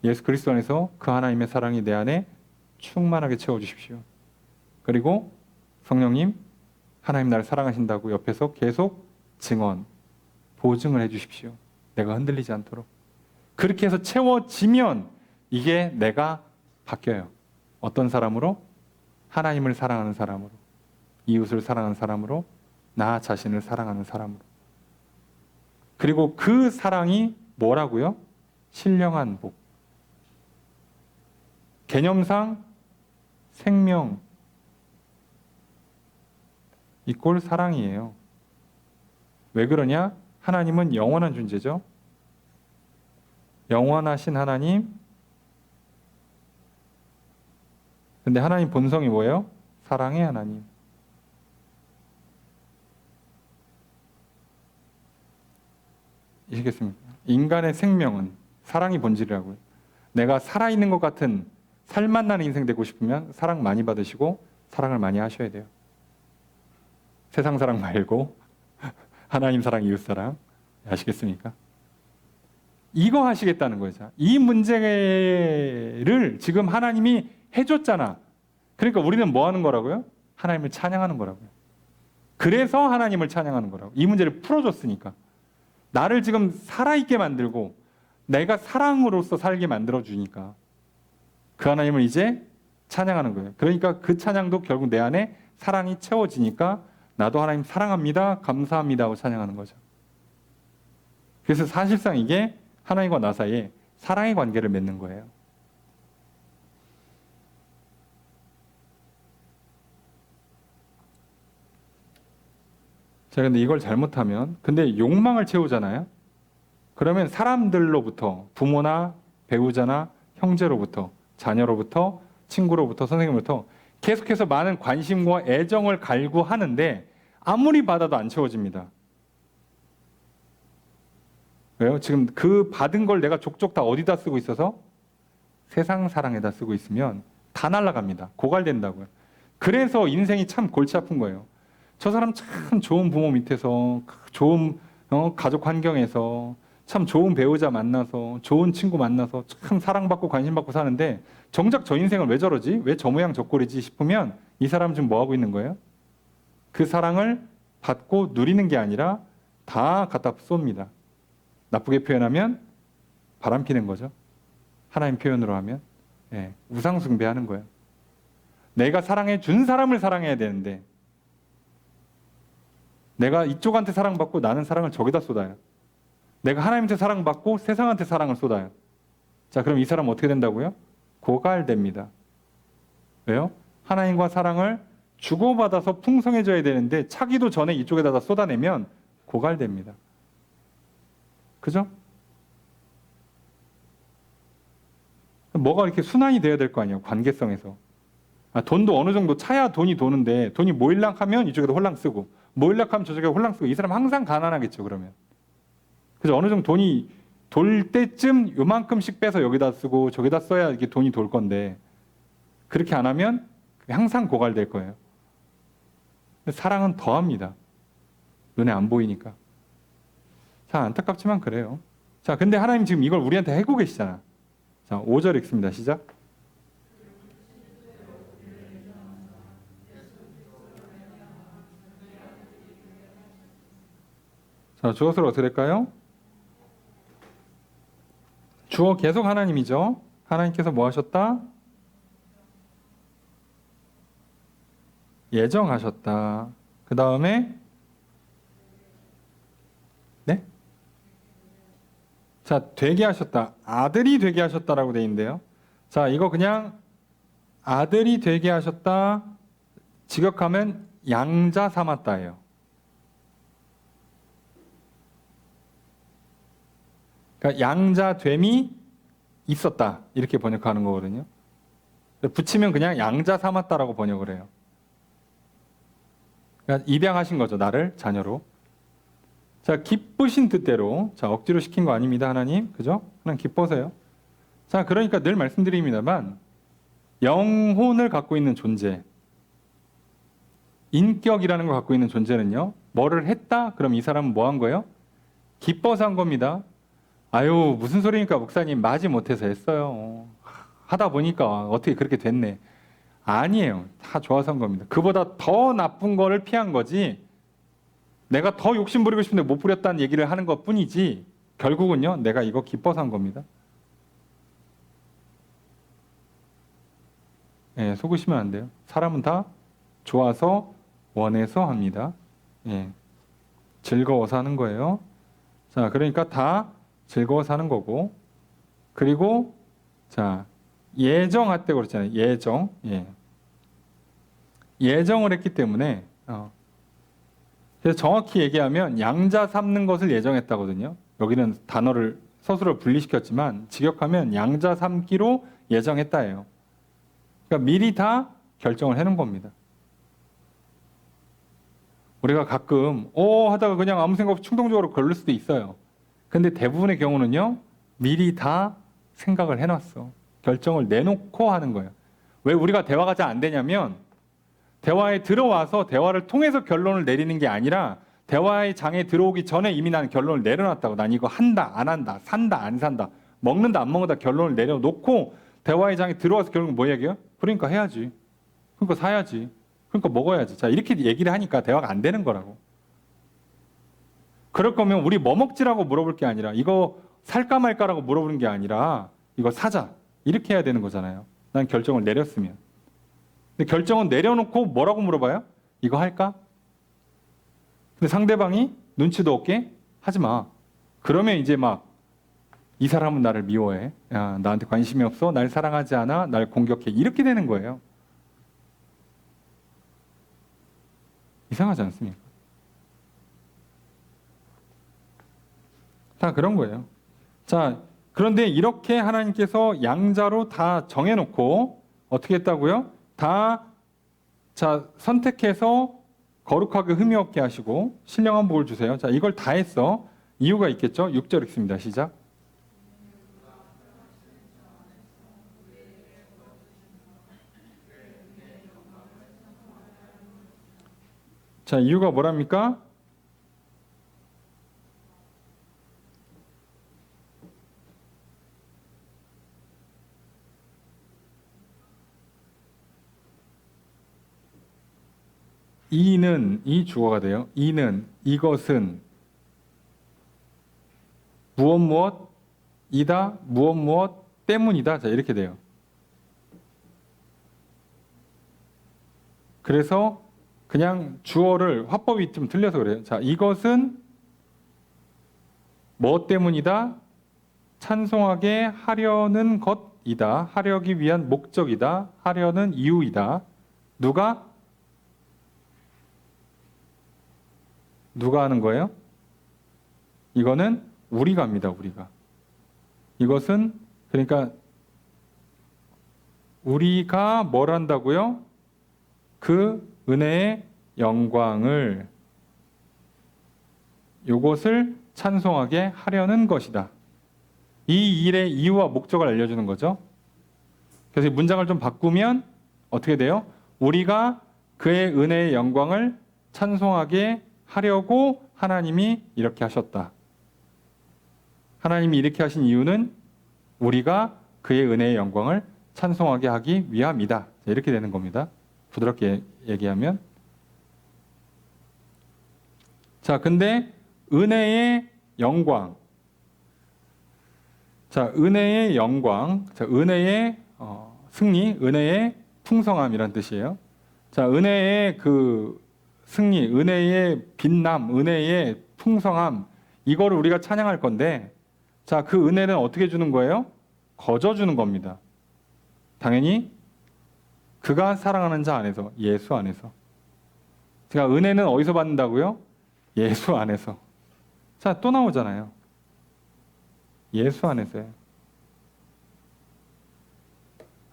예수 그리스도 안에서 그 하나님의 사랑이 내 안에 충만하게 채워주십시오. 그리고 성령님, 하나님 나를 사랑하신다고 옆에서 계속 증언, 보증을 해주십시오. 내가 흔들리지 않도록. 그렇게 해서 채워지면 이게 내가 바뀌어요. 어떤 사람으로? 하나님을 사랑하는 사람으로, 이웃을 사랑하는 사람으로, 나 자신을 사랑하는 사람으로. 그리고 그 사랑이 뭐라고요? 신령한 복. 개념상 생명 이꼴 사랑이에요. 왜 그러냐? 하나님은 영원한 존재죠. 영원하신 하나님. 근데 하나님 본성이 뭐예요? 사랑의 하나님. 아시겠습니까? 인간의 생명은 사랑이 본질이라고요. 내가 살아있는 것 같은 살맛 나는 인생 되고 싶으면 사랑 많이 받으시고 사랑을 많이 하셔야 돼요. 세상 사랑 말고 하나님 사랑, 이웃 사랑. 아시겠습니까? 이거 하시겠다는 거죠. 이 문제를 지금 하나님이 해줬잖아. 그러니까 우리는 뭐 하는 거라고요? 하나님을 찬양하는 거라고요. 그래서 하나님을 찬양하는 거라고. 이 문제를 풀어줬으니까. 나를 지금 살아있게 만들고 내가 사랑으로서 살게 만들어주니까 그 하나님을 이제 찬양하는 거예요. 그러니까 그 찬양도 결국 내 안에 사랑이 채워지니까 나도 하나님 사랑합니다, 감사합니다 하고 찬양하는 거죠. 그래서 사실상 이게 하나님과 나 사이에 사랑의 관계를 맺는 거예요. 자, 근데 이걸 잘못하면, 근데 욕망을 채우잖아요? 그러면 사람들로부터, 부모나 배우자나 형제로부터, 자녀로부터, 친구로부터, 선생님으로부터 계속해서 많은 관심과 애정을 갈구하는데 아무리 받아도 안 채워집니다. 왜요? 지금 그 받은 걸 내가 족족 다 어디다 쓰고 있어서? 세상 사랑에다 쓰고 있으면 다 날아갑니다. 고갈된다고요. 그래서 인생이 참 골치 아픈 거예요. 저 사람 참 좋은 부모 밑에서 좋은 가족 환경에서 참 좋은 배우자 만나서 좋은 친구 만나서 참 사랑받고 관심받고 사는데 정작 저 인생을 왜 저러지? 왜 저 모양 저 꼴이지 싶으면 이 사람 지금 뭐 하고 있는 거예요? 그 사랑을 받고 누리는 게 아니라 다 갖다 쏩니다. 나쁘게 표현하면 바람 피는 거죠. 하나님 표현으로 하면 우상 숭배하는 거예요. 내가 사랑해 준 사람을 사랑해야 되는데 내가 이쪽한테 사랑받고 나는 사랑을 저기다 쏟아요. 내가 하나님한테 사랑받고 세상한테 사랑을 쏟아요. 자, 그럼 이 사람은 어떻게 된다고요? 고갈됩니다. 왜요? 하나님과 사랑을 주고받아서 풍성해져야 되는데 차기도 전에 이쪽에다 쏟아내면 고갈됩니다. 그죠? 뭐가 이렇게 순환이 돼야 될 거 아니에요. 관계성에서. 돈도 어느 정도 차야 돈이 도는데 돈이 모일락하면 이쪽에다 홀랑 쓰고 모일락하면 저쪽에 홀랑 쓰고 이 사람 항상 가난하겠죠. 그러면. 그래서 어느 정도 돈이 돌 때쯤 요만큼씩 빼서 여기다 쓰고 저기다 써야 이게 돈이 돌 건데 그렇게 안 하면 항상 고갈될 거예요. 근데 사랑은 더합니다. 눈에 안 보이니까. 자, 안타깝지만 그래요. 자, 근데 하나님 지금 이걸 우리한테 해고 계시잖아. 자, 5절 읽습니다. 시작. 자, 주어를 어떻게 될까요? 주어 계속 하나님이죠. 하나님께서 뭐 하셨다? 예정하셨다. 그 다음에 네? 자, 되게 하셨다. 아들이 되게 하셨다라고 돼 있는데요. 자, 이거 그냥 아들이 되게 하셨다. 직역하면 양자 삼았다예요. 그러니까 양자됨이 있었다. 이렇게 번역하는 거거든요. 붙이면 그냥 양자 삼았다라고 번역을 해요. 그러니까 입양하신 거죠. 나를 자녀로. 자, 기쁘신 뜻대로. 자, 억지로 시킨 거 아닙니다. 하나님. 그죠? 하나님 기뻐서요. 자, 그러니까 늘 말씀드립니다만 영혼을 갖고 있는 존재, 인격이라는 걸 갖고 있는 존재는요. 뭐를 했다? 그럼 이 사람은 뭐 한 거예요? 기뻐서 한 겁니다. 아유, 무슨 소리니까 목사님 마지 못해서 했어요. 하다 보니까 어떻게 그렇게 됐네. 아니에요. 다 좋아서 한 겁니다. 그보다 더 나쁜 거를 피한 거지. 내가 더 욕심 부리고 싶은데 못 부렸다는 얘기를 하는 것 뿐이지. 결국은요. 내가 이거 기뻐서 한 겁니다. 속으시면 안 돼요. 사람은 다 좋아서 원해서 합니다. 즐거워서 하는 거예요. 자, 그러니까 다 즐거워서 하는 거고. 그리고 자, 예정했다고 그랬잖아요. 예정. 예정을 했기 때문에 그래서 정확히 얘기하면 양자 삼는 것을 예정했다거든요. 여기는 단어를 서술을 분리시켰지만 직역하면 양자 삼기로 예정했다예요. 그러니까 미리 다 결정을 해놓은 겁니다. 우리가 가끔 하다가 그냥 아무 생각 없이 충동적으로 걸릴 수도 있어요. 근데 대부분의 경우는요. 미리 다 생각을 해놨어. 결정을 내놓고 하는 거예요. 왜 우리가 대화가 잘 안 되냐면 대화에 들어와서 대화를 통해서 결론을 내리는 게 아니라 대화의 장에 들어오기 전에 이미 나는 결론을 내려놨다고. 난 이거 한다 안 한다 산다 안 산다 먹는다 안 먹는다 결론을 내려놓고 대화의 장에 들어와서 결국 뭐 얘기해요? 그러니까 해야지. 그러니까 사야지. 그러니까 먹어야지. 자, 이렇게 얘기를 하니까 대화가 안 되는 거라고. 그럴 거면 우리 뭐 먹지라고 물어볼 게 아니라 이거 살까 말까라고 물어보는 게 아니라 이거 사자. 이렇게 해야 되는 거잖아요. 난 결정을 내렸으면. 근데 결정은 내려놓고 뭐라고 물어봐요? 이거 할까? 근데 상대방이 눈치도 없게 하지 마. 그러면 이제 막 이 사람은 나를 미워해. 야, 나한테 관심이 없어. 날 사랑하지 않아. 날 공격해. 이렇게 되는 거예요. 이상하지 않습니까? 다 그런 거예요. 자, 그런데 이렇게 하나님께서 양자로 다 정해놓고 어떻게 했다고요? 다 선택해서 거룩하게 흠이 없게 하시고 신령한 복을 주세요. 자, 이걸 다 했어. 이유가 있겠죠? 6절 읽습니다. 시작. 자, 이유가 뭐랍니까? 이는, 이 주어가 돼요. 이는, 이것은 무엇 무엇 이다, 무엇 무엇 때문이다. 자, 이렇게 돼요. 그래서 그냥 주어를 화법이 좀 틀려서 그래요. 자, 이것은 뭐 때문이다? 찬송하게 하려는 것이다. 하려기 위한 목적이다. 하려는 이유이다. 누가 하는 거예요? 이거는 우리가 합니다. 우리가. 이것은 그러니까 우리가 뭘 한다고요? 그 은혜의 영광을 요것을 찬송하게 하려는 것이다. 이 일의 이유와 목적을 알려주는 거죠. 그래서 이 문장을 좀 바꾸면 어떻게 돼요? 우리가 그의 은혜의 영광을 찬송하게 하려고 하나님이 이렇게 하셨다. 하나님이 이렇게 하신 이유는 우리가 그의 은혜의 영광을 찬송하게 하기 위함이다. 이렇게 되는 겁니다. 부드럽게 얘기하면. 자, 근데 은혜의 영광. 자, 은혜의 영광. 자, 은혜의 승리, 은혜의 풍성함이란 뜻이에요. 자, 은혜의 그 승리, 은혜의 빛남, 은혜의 풍성함. 이거를 우리가 찬양할 건데, 자, 그 은혜는 어떻게 주는 거예요? 거저 주는 겁니다. 당연히 그가 사랑하는 자 안에서, 예수 안에서. 제가 은혜는 어디서 받는다고요? 예수 안에서. 자, 또 나오잖아요. 예수 안에서요.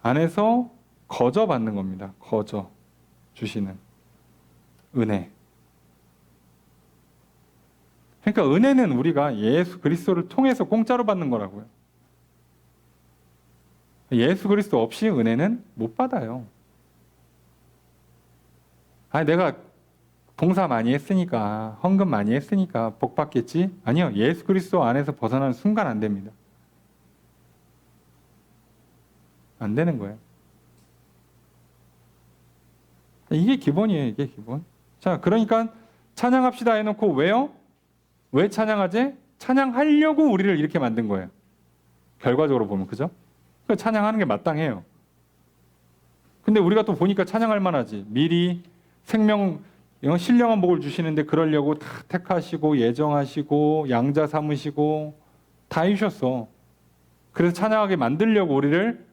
안에서 거저 받는 겁니다. 거저 주시는 은혜. 그러니까 은혜는 우리가 예수 그리스도를 통해서 공짜로 받는 거라고요. 예수 그리스도 없이 은혜는 못 받아요. 아니, 내가 봉사 많이 했으니까, 헌금 많이 했으니까 복 받겠지? 아니요. 예수 그리스도 안에서 벗어나는 순간 안 됩니다. 안 되는 거예요. 이게 기본이에요. 이게 기본. 자, 그러니까 찬양합시다 해놓고 왜요? 왜 찬양하지? 찬양하려고 우리를 이렇게 만든 거예요. 결과적으로 보면, 그죠? 그 찬양하는 게 마땅해요. 근데 우리가 또 보니까 찬양할 만하지. 미리 신령한 복을 주시는데 그러려고 다 택하시고 예정하시고 양자 삼으시고 다 해주셨어. 그래서 찬양하게 만들려고 우리를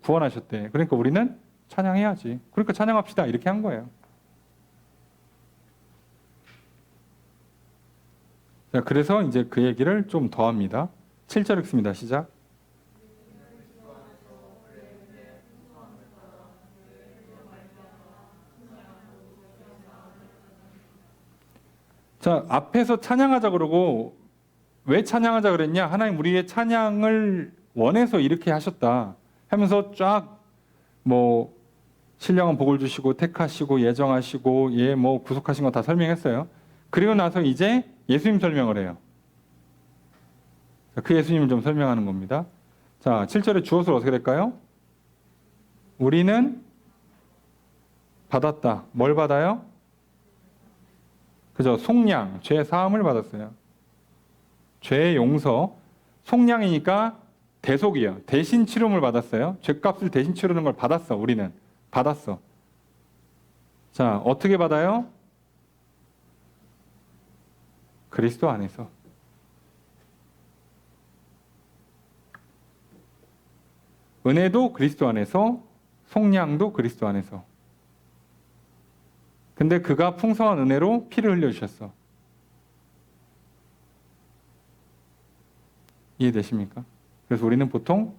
구원하셨대. 그러니까 우리는 찬양해야지. 그러니까 찬양합시다. 이렇게 한 거예요. 자, 그래서 이제 그 얘기를 좀 더 합니다. 7절 읽습니다. 시작. 자, 앞에서 찬양하자 그러고 왜 찬양하자 그랬냐? 하나님 우리의 찬양을 원해서 이렇게 하셨다 하면서 쫙 뭐 신령한 복을 주시고 택하시고 예정하시고 뭐 구속하신 거 다 설명했어요. 그리고 나서 이제 예수님 설명을 해요. 자, 그 예수님을 좀 설명하는 겁니다. 자, 7절에 주어서 어떻게 될까요? 우리는 받았다. 뭘 받아요? 그죠? 속량, 죄 사함을 받았어요. 죄의 용서, 속량이니까 대속이에요. 대신 치름을 받았어요. 죄값을 대신 치르는 걸 받았어. 우리는 받았어. 자, 어떻게 받아요? 그리스도 안에서. 은혜도 그리스도 안에서, 속량도 그리스도 안에서. 근데 그가 풍성한 은혜로 피를 흘려주셨어. 이해되십니까? 그래서 우리는 보통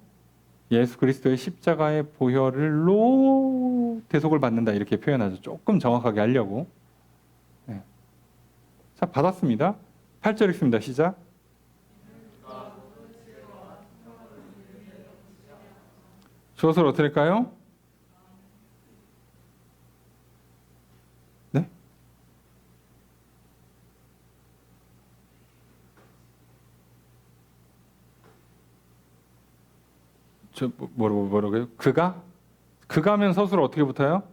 예수 그리스도의 십자가의 보혈로 대속을 받는다 이렇게 표현하죠. 조금 정확하게 하려고. 네. 자, 받았습니다. 8절 읽습니다. 시작. 주어서 어떻게 할까요? 네? 뭐라고요? 그가면 서술어 어떻게 붙어요?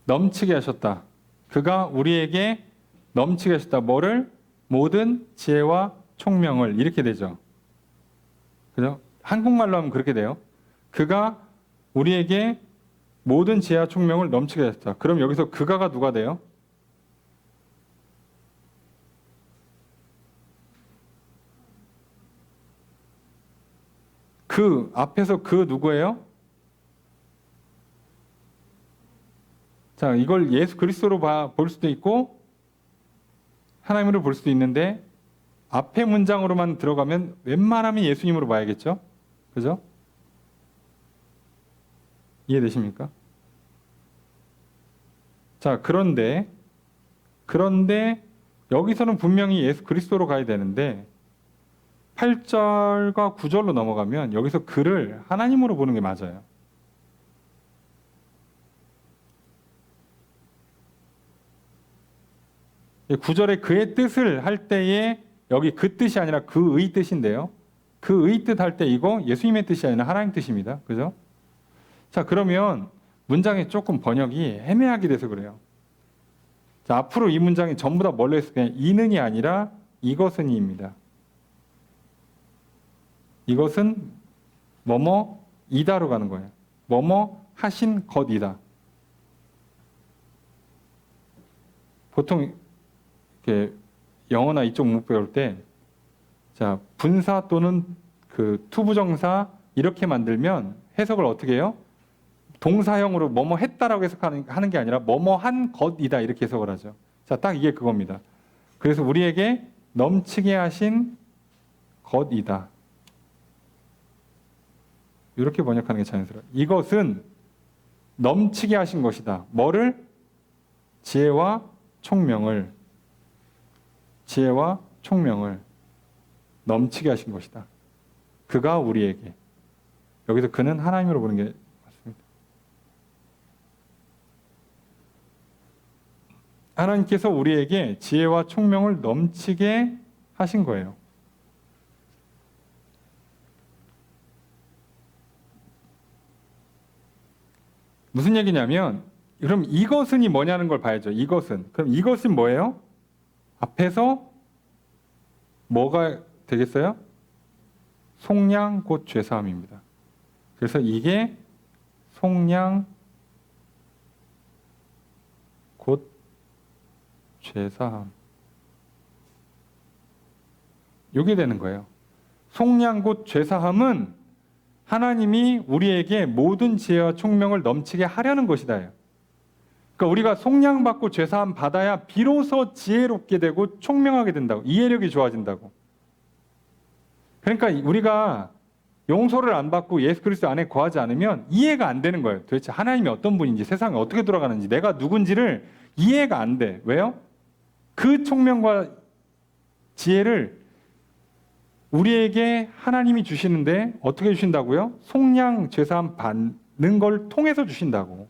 넘치게 하셨다. 그가 우리에게 넘치게 하셨다. 뭐를? 모든 지혜와 총명을. 이렇게 되죠. 그죠? 한국말로 하면 그렇게 돼요. 그가 우리에게 모든 지혜와 총명을 넘치게 하셨다. 그럼 여기서 그가가 누가 돼요? 그 앞에서 그 누구예요? 자, 이걸 예수 그리스도로 볼 수도 있고 하나님으로 볼 수도 있는데 앞에 문장으로만 들어가면 웬만하면 예수님으로 봐야겠죠? 그죠? 이해되십니까? 자, 그런데 여기서는 분명히 예수 그리스도로 가야 되는데 8절과 9절로 넘어가면 여기서 그를 하나님으로 보는 게 맞아요. 구절에 그의 뜻을 할 때에 여기 그 뜻이 아니라 그의 뜻인데요. 그의 뜻 할 때 이거 예수님의 뜻이 아니라 하나님 뜻입니다. 그죠? 자, 그러면 문장이 조금 번역이 애매하게 돼서 그래요. 자, 앞으로 이 문장이 전부 다 뭘로 했을까요? 이는이 아니라 이것은이입니다. 이것은 뭐뭐이다로 가는 거예요. 뭐뭐 하신 것이다. 보통 이렇게 영어나 이쪽 문법 배울 때, 자, 분사 또는 그 투부정사 이렇게 만들면 해석을 어떻게 해요? 동사형으로 뭐뭐 했다라고 해석하는 게 아니라 뭐뭐 한 것이다 이렇게 해석을 하죠. 자, 딱 이게 그겁니다. 그래서 우리에게 넘치게 하신 것이다. 이렇게 번역하는 게 자연스러워요. 이것은 넘치게 하신 것이다. 뭐를? 지혜와 총명을 넘치게 하신 것이다. 그가 우리에게. 여기서 그는 하나님으로 보는 게 맞습니다. 하나님께서 우리에게 지혜와 총명을 넘치게 하신 거예요. 무슨 얘기냐면 그럼 이것은이 뭐냐는 걸 봐야죠. 이것은. 그럼 이것은 뭐예요? 앞에서 뭐가 되겠어요? 속량 곧 죄사함입니다. 그래서 이게 속량 곧 죄사함. 이게 되는 거예요. 속량 곧 죄사함은 하나님이 우리에게 모든 지혜와 총명을 넘치게 하려는 것이다. 그러니까 우리가 속량받고 죄사함 받아야 비로소 지혜롭게 되고 총명하게 된다고. 이해력이 좋아진다고. 그러니까 우리가 용서를 안 받고 예수 그리스도 안에 거하지 않으면 이해가 안 되는 거예요. 도대체 하나님이 어떤 분인지, 세상이 어떻게 돌아가는지, 내가 누군지를 이해가 안 돼. 왜요? 그 총명과 지혜를 우리에게 하나님이 주시는데 어떻게 주신다고요? 속량 죄사함 받는 걸 통해서 주신다고.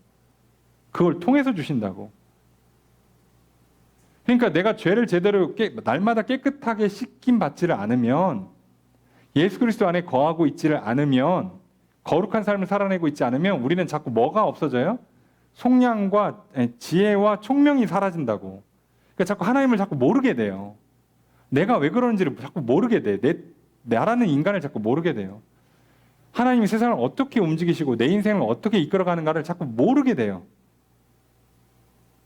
그걸 통해서 주신다고. 그러니까 내가 죄를 제대로 날마다 깨끗하게 씻김 받지를 않으면, 예수 그리스도 안에 거하고 있지를 않으면, 거룩한 삶을 살아내고 있지 않으면 우리는 자꾸 뭐가 없어져요? 속량과 지혜와 총명이 사라진다고. 그러니까 자꾸 하나님을 자꾸 모르게 돼요. 내가 왜 그러는지를 자꾸 모르게 돼. 나라는 인간을 자꾸 모르게 돼요. 하나님이 세상을 어떻게 움직이시고 내 인생을 어떻게 이끌어가는가를 자꾸 모르게 돼요.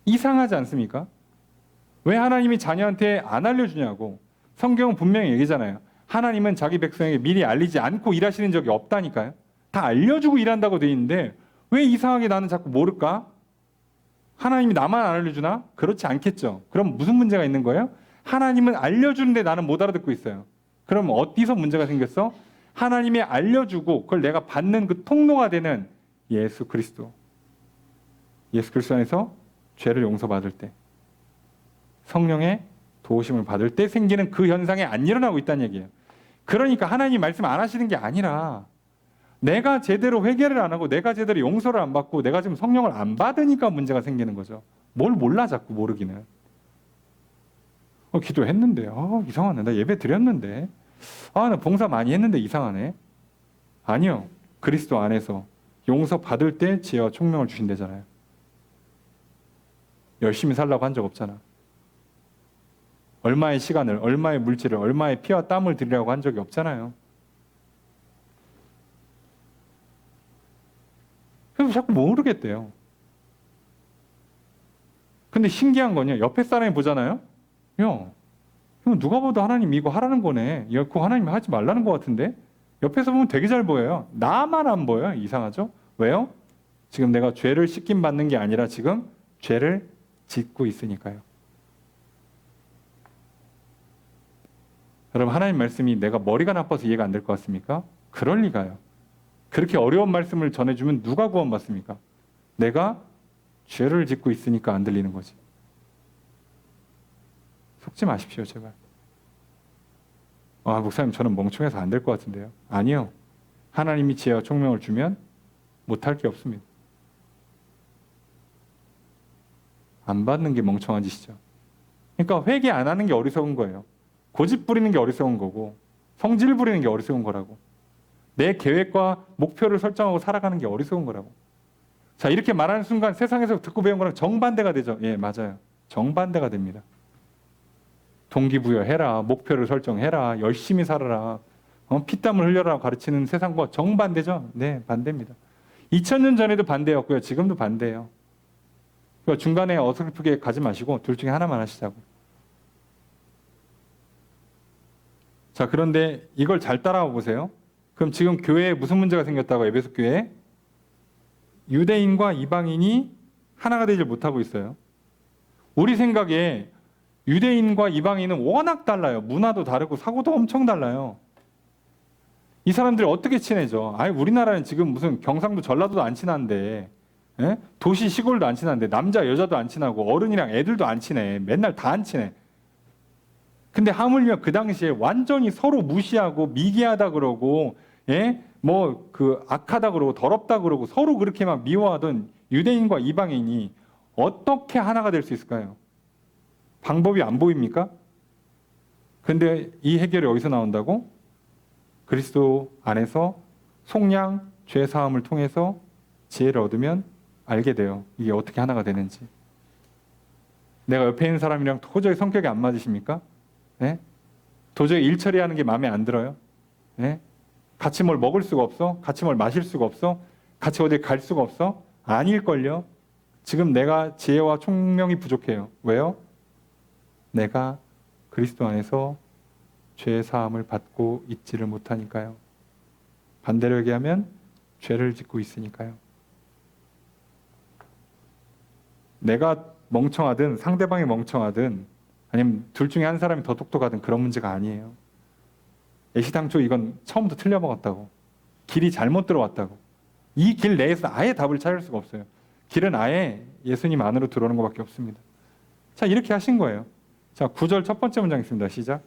이상하지 않습니까? 왜 하나님이 자녀한테 안 알려주냐고. 성경은 분명히 얘기잖아요. 하나님은 자기 백성에게 미리 알리지 않고 일하시는 적이 없다니까요. 다 알려주고 일한다고 돼 있는데 왜 이상하게 나는 자꾸 모를까? 하나님이 나만 안 알려주나? 그렇지 않겠죠. 그럼 무슨 문제가 있는 거예요? 하나님은 알려주는데 나는 못 알아듣고 있어요. 그럼 어디서 문제가 생겼어? 하나님이 알려주고 그걸 내가 받는 그 통로가 되는 예수 그리스도. 예수 그리스도 안에서 죄를 용서받을 때, 성령의 도우심을 받을 때 생기는 그 현상이 안 일어나고 있다는 얘기예요. 그러니까 하나님 말씀 안 하시는 게 아니라 내가 제대로 회개를 안 하고 내가 제대로 용서를 안 받고 내가 지금 성령을 안 받으니까 문제가 생기는 거죠. 뭘 몰라 자꾸 모르기는. 기도했는데 이상하네. 나 예배 드렸는데 아, 나 봉사 많이 했는데 이상하네. 아니요. 그리스도 안에서 용서받을 때 지혜와 총명을 주신대잖아요. 열심히 살라고 한 적 없잖아. 얼마의 시간을, 얼마의 물질을, 얼마의 피와 땀을 들이라고 한 적이 없잖아요. 그래서 자꾸 모르겠대요. 근데 신기한 건요. 옆에 사람이 보잖아요. 야, 이거 누가 봐도 하나님 이거 하라는 거네. 그거 하나님이 하지 말라는 것 같은데? 옆에서 보면 되게 잘 보여요. 나만 안 보여요. 이상하죠? 왜요? 지금 내가 죄를 씻김 받는 게 아니라 지금 죄를 짓고 있으니까요. 여러분, 하나님 말씀이 내가 머리가 나빠서 이해가 안 될 것 같습니까? 그럴 리가요. 그렇게 어려운 말씀을 전해주면 누가 구원받습니까? 내가 죄를 짓고 있으니까 안 들리는 거지. 속지 마십시오, 제발. 아, 목사님, 저는 멍청해서 안 될 것 같은데요. 아니요. 하나님이 지혜와 총명을 주면 못할 게 없습니다. 안 받는 게 멍청한 짓이죠. 그러니까 회개 안 하는 게 어리석은 거예요. 고집 부리는 게 어리석은 거고, 성질 부리는 게 어리석은 거라고. 내 계획과 목표를 설정하고 살아가는 게 어리석은 거라고. 자, 이렇게 말하는 순간 세상에서 듣고 배운 거랑 정반대가 되죠. 예, 맞아요. 정반대가 됩니다. 동기부여해라, 목표를 설정해라, 열심히 살아라, 피땀을 흘려라 가르치는 세상과 정반대죠. 네, 반대입니다. 2000년 전에도 반대였고요. 지금도 반대예요. 그러니까 중간에 어설프게 가지 마시고 둘 중에 하나만 하시자고. 자, 그런데 이걸 잘 따라와 보세요. 그럼 지금 교회에 무슨 문제가 생겼다고, 에베소 교회에? 유대인과 이방인이 하나가 되지 못하고 있어요. 우리 생각에 유대인과 이방인은 워낙 달라요. 문화도 다르고 사고도 엄청 달라요. 이 사람들이 어떻게 친해져? 아니, 우리나라는 지금 무슨 경상도 전라도도 안 친한데, 예? 도시 시골도 안 친한데, 남자 여자도 안 친하고 어른이랑 애들도 안 친해. 맨날 다 안 친해. 근데 하물며 그 당시에 완전히 서로 무시하고 미개하다 그러고, 예? 뭐 그 악하다 그러고 더럽다 그러고 서로 그렇게 막 미워하던 유대인과 이방인이 어떻게 하나가 될 수 있을까요? 방법이 안 보입니까? 근데 이 해결이 어디서 나온다고? 그리스도 안에서 속량, 죄 사함을 통해서 지혜를 얻으면 알게 돼요. 이게 어떻게 하나가 되는지. 내가 옆에 있는 사람이랑 도저히 성격이 안 맞으십니까? 네? 도저히 일 처리하는 게 마음에 안 들어요? 네? 같이 뭘 먹을 수가 없어? 같이 뭘 마실 수가 없어? 같이 어디 갈 수가 없어? 아닐걸요? 지금 내가 지혜와 총명이 부족해요. 왜요? 내가 그리스도 안에서 죄 사함을 받고 있지를 못하니까요. 반대로 얘기하면 죄를 짓고 있으니까요. 내가 멍청하든 상대방이 멍청하든 아니면 둘 중에 한 사람이 더 똑똑하든 그런 문제가 아니에요. 애시당초 이건 처음부터 틀려먹었다고. 길이 잘못 들어왔다고. 이 길 내에서 아예 답을 찾을 수가 없어요. 길은 아예 예수님 안으로 들어오는 것밖에 없습니다. 자, 이렇게 하신 거예요. 자, 9절 첫 번째 문장 있습니다. 시작.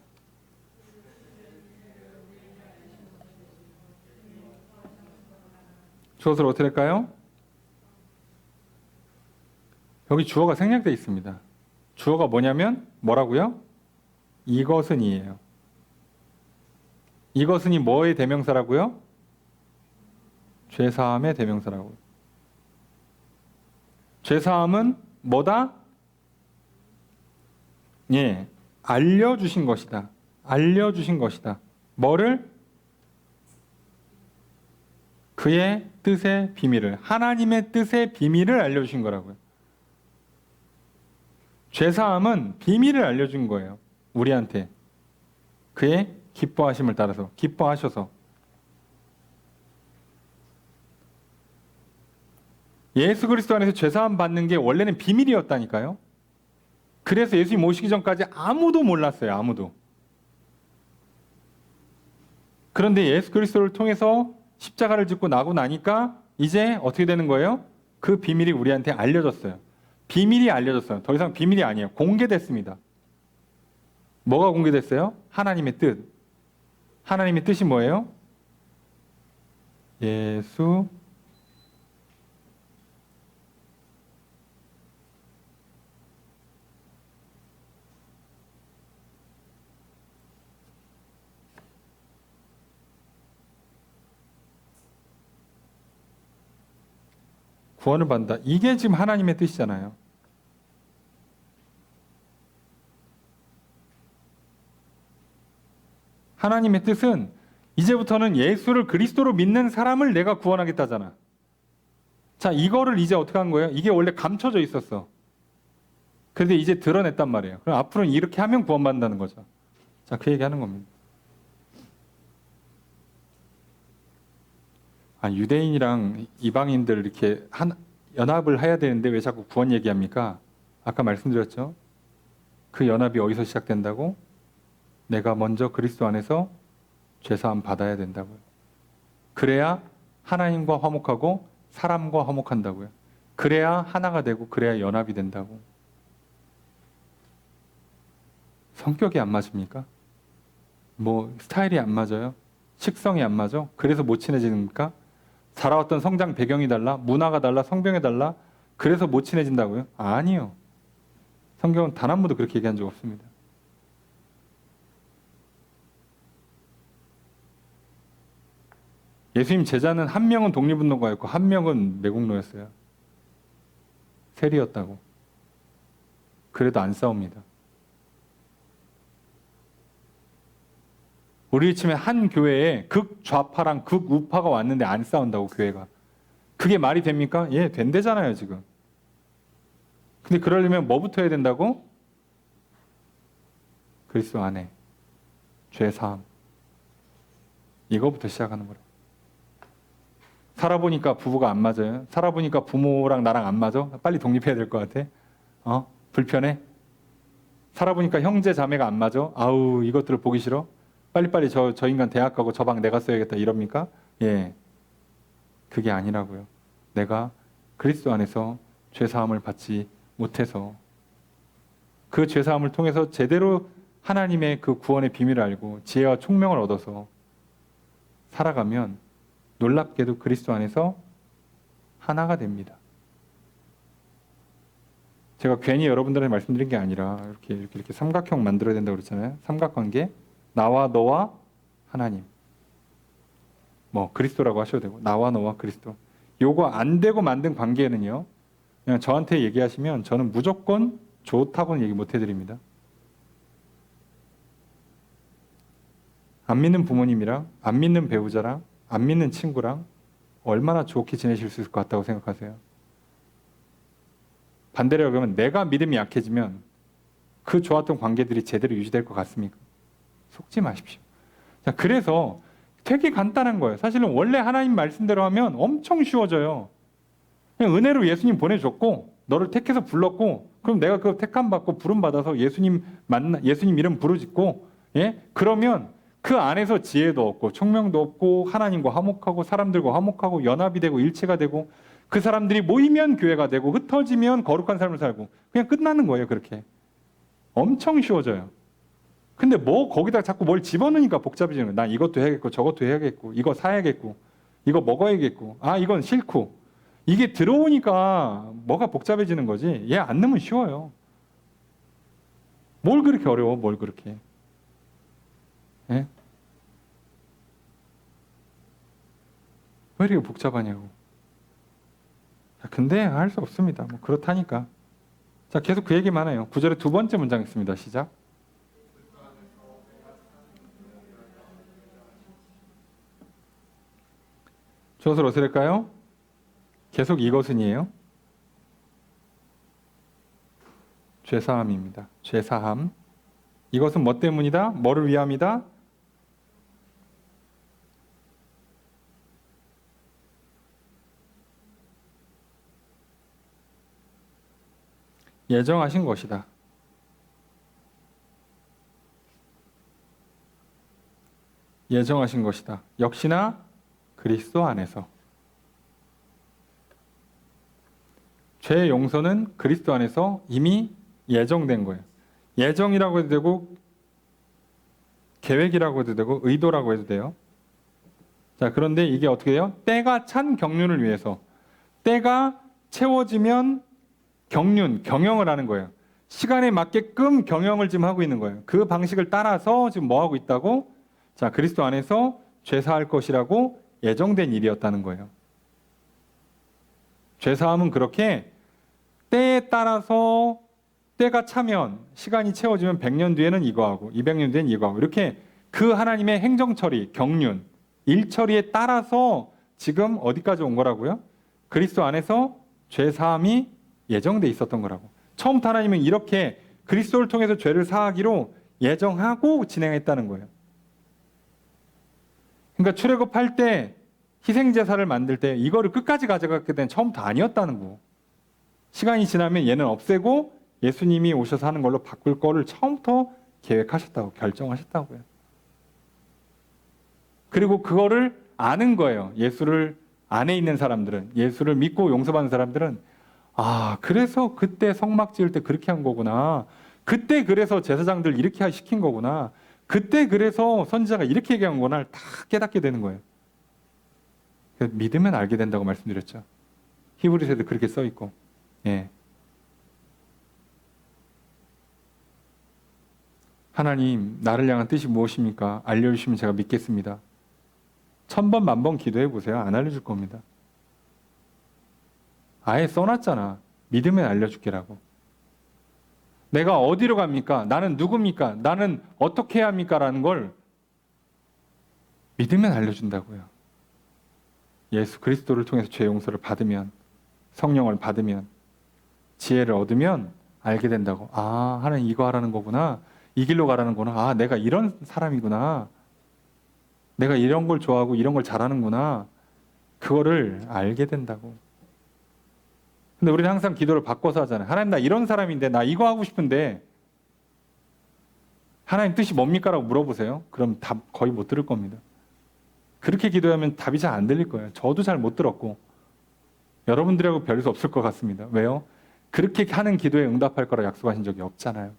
주어를 어떻게 할까요? 여기 주어가 생략되어 있습니다. 주어가 뭐냐면 뭐라고요? 이것은이에요. 이것은이 뭐의 대명사라고요? 죄사함의 대명사라고요. 죄사함은 뭐다? 예, 알려주신 것이다. 알려주신 것이다. 뭐를? 그의 뜻의 비밀을, 하나님의 뜻의 비밀을 알려주신 거라고요. 죄사함은 비밀을 알려준 거예요. 우리한테. 그의 기뻐하심을 따라서, 기뻐하셔서. 예수 그리스도 안에서 죄사함 받는 게 원래는 비밀이었다니까요. 그래서 예수님 오시기 전까지 아무도 몰랐어요. 아무도. 그런데 예수 그리스도를 통해서 십자가를 짓고 나고 나니까 이제 어떻게 되는 거예요? 그 비밀이 우리한테 알려졌어요. 비밀이 알려졌어요. 더 이상 비밀이 아니에요. 공개됐습니다. 뭐가 공개됐어요? 하나님의 뜻. 하나님의 뜻이 뭐예요? 예수 구원을 받는다. 이게 지금 하나님의 뜻이잖아요. 하나님의 뜻은 이제부터는 예수를 그리스도로 믿는 사람을 내가 구원하겠다잖아. 자, 이거를 이제 어떻게 한 거예요? 이게 원래 감춰져 있었어. 그런데 이제 드러냈단 말이에요. 그럼 앞으로는 이렇게 하면 구원받는다는 거죠. 자, 그 얘기하는 겁니다. 유대인이랑 이방인들 이렇게 연합을 해야 되는데 왜 자꾸 구원 얘기합니까? 아까 말씀드렸죠. 그 연합이 어디서 시작된다고? 내가 먼저 그리스도 안에서 죄사함 받아야 된다고요. 그래야 하나님과 화목하고 사람과 화목한다고요. 그래야 하나가 되고 그래야 연합이 된다고. 성격이 안 맞습니까? 스타일이 안 맞아요? 식성이 안 맞아? 그래서 못 친해지니까? 살아왔던 성장 배경이 달라? 문화가 달라? 성병이 달라? 그래서 못 친해진다고요? 아니요. 성경은 단 한 번도 그렇게 얘기한 적 없습니다. 예수님 제자는 한 명은 독립운동가였고 한 명은 매국노였어요. 세리였다고. 그래도 안 싸웁니다. 우리 치면 한 교회에 극좌파랑 극우파가 왔는데 안 싸운다고, 교회가. 그게 말이 됩니까? 예, 된대잖아요, 지금. 근데 그러려면 뭐부터 해야 된다고? 그리스도 안에 죄 사함. 이거부터 시작하는 거라. 살아보니까 부부가 안 맞아요. 살아보니까 부모랑 나랑 안 맞아. 빨리 독립해야 될 것 같아. 불편해. 살아보니까 형제 자매가 안 맞아. 아우, 이것들을 보기 싫어. 빨리빨리 저 인간 대학 가고 저 방 내가 써야겠다 이럽니까? 예, 그게 아니라고요. 내가 그리스도 안에서 죄사함을 받지 못해서 그 죄사함을 통해서 제대로 하나님의 그 구원의 비밀을 알고 지혜와 총명을 얻어서 살아가면 놀랍게도 그리스도 안에서 하나가 됩니다. 제가 괜히 여러분들한테 말씀드린 게 아니라 이렇게 삼각형 만들어야 된다고 그랬잖아요. 삼각관계. 나와 너와 하나님. 그리스도라고 하셔도 되고, 나와 너와 그리스도. 요거 안 되고 만든 관계는요, 그냥 저한테 얘기하시면 저는 무조건 좋다고는 얘기 못 해드립니다. 안 믿는 부모님이랑, 안 믿는 배우자랑, 안 믿는 친구랑 얼마나 좋게 지내실 수 있을 것 같다고 생각하세요? 반대로 그러면 내가 믿음이 약해지면 그 좋았던 관계들이 제대로 유지될 것 같습니까? 속지 마십시오. 자, 그래서 되게 간단한 거예요. 사실은 원래 하나님 말씀대로 하면 엄청 쉬워져요. 그냥 은혜로 예수님 보내줬고, 너를 택해서 불렀고, 그럼 내가 그 택함 받고 부름 받아서 예수님 이름 부르짖고, 예? 그러면 그 안에서 지혜도 얻고, 총명도 얻고, 하나님과 화목하고, 사람들과 화목하고, 연합이 되고, 일체가 되고, 그 사람들이 모이면 교회가 되고, 흩어지면 거룩한 삶을 살고, 그냥 끝나는 거예요, 그렇게. 엄청 쉬워져요. 근데 거기다 자꾸 뭘 집어넣으니까 복잡해지는 거예요. 난 이것도 해야겠고, 저것도 해야겠고, 이거 사야겠고, 이거 먹어야겠고, 이건 싫고. 이게 들어오니까 뭐가 복잡해지는 거지. 얘 안 넣으면 쉬워요. 뭘 그렇게 어려워, 뭘 그렇게. 예? 왜 이렇게 복잡하냐고. 자, 근데 할 수 없습니다. 그렇다니까. 자, 계속 그 얘기만 해요. 9절의 두 번째 문장 있습니다. 시작. 주어를 어떻게 할까요? 계속 이것은이에요. 죄사함입니다. 죄사함. 이것은 뭐 때문이다? 뭐를 위함이다? 예정하신 것이다. 예정하신 것이다. 역시나 그리스도 안에서. 죄의 용서는 그리스도 안에서 이미 예정된 거예요. 예정이라고 해도 되고, 계획이라고 해도 되고, 의도라고 해도 돼요. 자, 그런데 이게 어떻게 해요? 때가 찬 경륜을 위해서. 때가 채워지면 경영을 하는 거예요. 시간에 맞게끔 경영을 지금 하고 있는 거예요. 그 방식을 따라서 지금 뭐 하고 있다고? 자, 그리스도 안에서 죄사할 것이라고 예정된 일이었다는 거예요. 죄사함은 그렇게 때에 따라서 때가 차면 시간이 채워지면 100년 뒤에는 이거 하고 200년 뒤에는 이거 하고 이렇게 그 하나님의 행정처리, 경륜, 일처리에 따라서 지금 어디까지 온 거라고요? 그리스도 안에서 죄사함이 예정돼 있었던 거라고. 처음부터 하나님은 이렇게 그리스도를 통해서 죄를 사하기로 예정하고 진행했다는 거예요. 그러니까 출애굽할 때 희생제사를 만들 때 이거를 끝까지 가져갔기 때문에 처음부터 아니었다는 거. 시간이 지나면 얘는 없애고 예수님이 오셔서 하는 걸로 바꿀 거를 처음부터 계획하셨다고, 결정하셨다고요. 그리고 그거를 아는 거예요. 예수를 안에 있는 사람들은, 예수를 믿고 용서받는 사람들은 아, 그래서 그때 성막 지을 때 그렇게 한 거구나. 그때 그래서 제사장들 이렇게 시킨 거구나. 그때 그래서 선지자가 이렇게 얘기한 거구나. 다 깨닫게 되는 거예요. 믿으면 알게 된다고 말씀드렸죠. 히브리서에도 그렇게 써 있고. 예. 하나님, 나를 향한 뜻이 무엇입니까? 알려주시면 제가 믿겠습니다. 1000번, 10,000번 기도해 보세요. 안 알려줄 겁니다. 아예 써놨잖아. 믿으면 알려줄게라고. 내가 어디로 갑니까? 나는 누굽니까? 나는 어떻게 해야 합니까? 라는 걸 믿으면 알려준다고요. 예수 그리스도를 통해서 죄 용서를 받으면, 성령을 받으면, 지혜를 얻으면 알게 된다고. 아, 하나님 이거 하라는 거구나. 이 길로 가라는 거구나. 아, 내가 이런 사람이구나. 내가 이런 걸 좋아하고 이런 걸 잘하는구나. 그거를 알게 된다고. 근데 우리는 항상 기도를 바꿔서 하잖아요. 하나님, 나 이런 사람인데 나 이거 하고 싶은데 하나님 뜻이 뭡니까? 라고 물어보세요. 그럼 답 거의 못 들을 겁니다. 그렇게 기도하면 답이 잘 안 들릴 거예요. 저도 잘 못 들었고 여러분들하고 별 수 없을 것 같습니다. 왜요? 그렇게 하는 기도에 응답할 거라 약속하신 적이 없잖아요.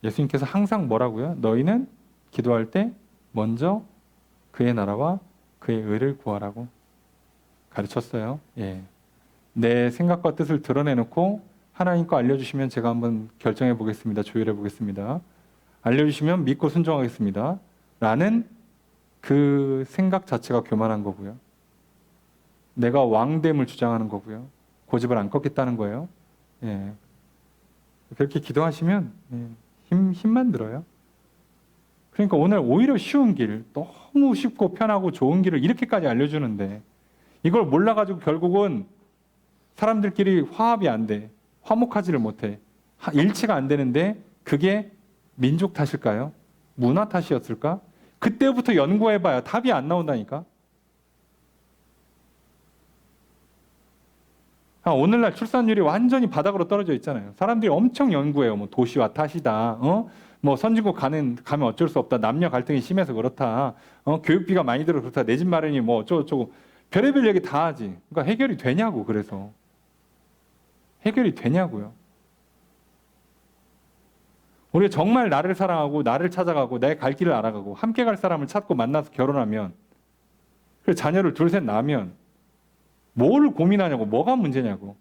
예수님께서 항상 뭐라고요? 너희는 기도할 때 먼저 그의 나라와 그의 의를 구하라고 가르쳤어요. 예. 내 생각과 뜻을 드러내놓고 하나님 거 알려주시면 제가 한번 결정해 보겠습니다. 조율해 보겠습니다. 알려주시면 믿고 순종하겠습니다. 라는 그 생각 자체가 교만한 거고요. 내가 왕됨을 주장하는 거고요. 고집을 안 꺾겠다는 거예요. 예. 그렇게 기도하시면 힘만 들어요. 그러니까 오늘 오히려 쉬운 길, 너무 쉽고 편하고 좋은 길을 이렇게까지 알려주는데 이걸 몰라가지고 결국은 사람들끼리 화합이 안 돼. 화목하지를 못해. 일치가 안 되는데 그게 민족 탓일까요? 문화 탓이었을까? 그때부터 연구해봐야 답이 안 나온다니까. 오늘날 출산율이 완전히 바닥으로 떨어져 있잖아요. 사람들이 엄청 연구해요. 뭐 도시화 탓이다. 뭐 선진국 가면 어쩔 수 없다. 남녀 갈등이 심해서 그렇다. 교육비가 많이 들어 그렇다. 내 집 마련이 뭐 어쩌고저쩌고. 별의별 얘기 다 하지. 그러니까 해결이 되냐고. 그래서 해결이 되냐고요. 우리가 정말 나를 사랑하고 나를 찾아가고 내 갈 길을 알아가고 함께 갈 사람을 찾고 만나서 결혼하면 그리고 자녀를 둘 셋 낳으면 뭘 고민하냐고, 뭐가 문제냐고.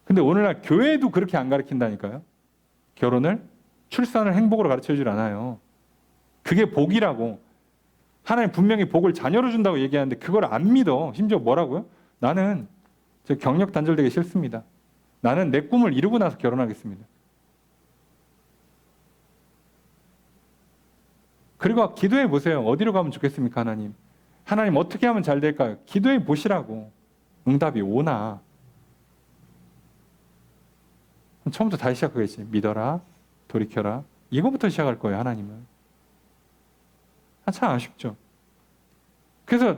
근데 오늘날 교회도 그렇게 안 가르친다니까요. 결혼을, 출산을 행복으로 가르쳐주질 않아요. 그게 복이라고. 하나님 분명히 복을 자녀로 준다고 얘기하는데 그걸 안 믿어. 심지어 뭐라고요? 나는 저 경력 단절되기 싫습니다. 나는 내 꿈을 이루고 나서 결혼하겠습니다. 그리고 기도해 보세요. 어디로 가면 좋겠습니까, 하나님? 하나님 어떻게 하면 잘 될까요? 기도해 보시라고. 응답이 오나. 처음부터 다시 시작하겠지. 믿어라. 돌이켜라. 이거부터 시작할 거예요, 하나님은. 참 아쉽죠. 그래서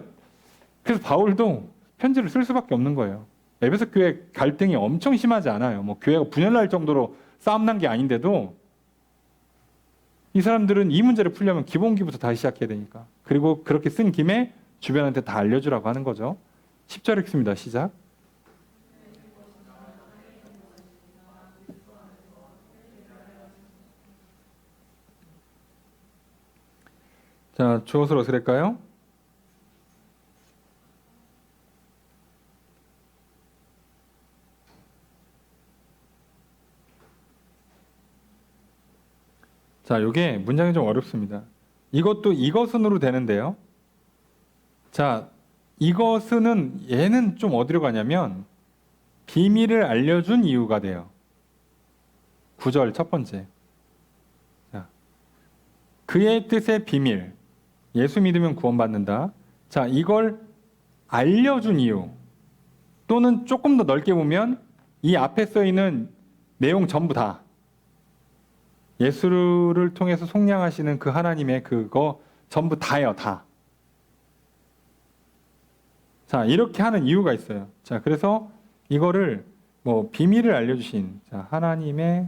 바울도 편지를 쓸 수밖에 없는 거예요. 에베소 교회 갈등이 엄청 심하지 않아요. 뭐 교회가 분열날 정도로 싸움 난 게 아닌데도 이 사람들은 이 문제를 풀려면 기본기부터 다시 시작해야 되니까. 그리고 그렇게 쓴 김에 주변한테 다 알려주라고 하는 거죠. 10절 읽습니다. 시작. 자, 주어서 어떻게 될까요? 자, 요게 문장이 좀 어렵습니다. 이것도 이것은으로 되는데요. 자, 이것은 얘는 좀 어디로 가냐면 비밀을 알려준 이유가 돼요. 9절 첫 번째. 자, 그의 뜻의 비밀. 예수 믿으면 구원받는다. 자, 이걸 알려준 이유. 또는 조금 더 넓게 보면 이 앞에 써 있는 내용 전부 다 예수를 통해서 속량하시는 그 하나님의 그거 전부 다예요, 다. 자, 이렇게 하는 이유가 있어요. 자, 그래서 이거를 뭐 비밀을 알려주신 자, 하나님의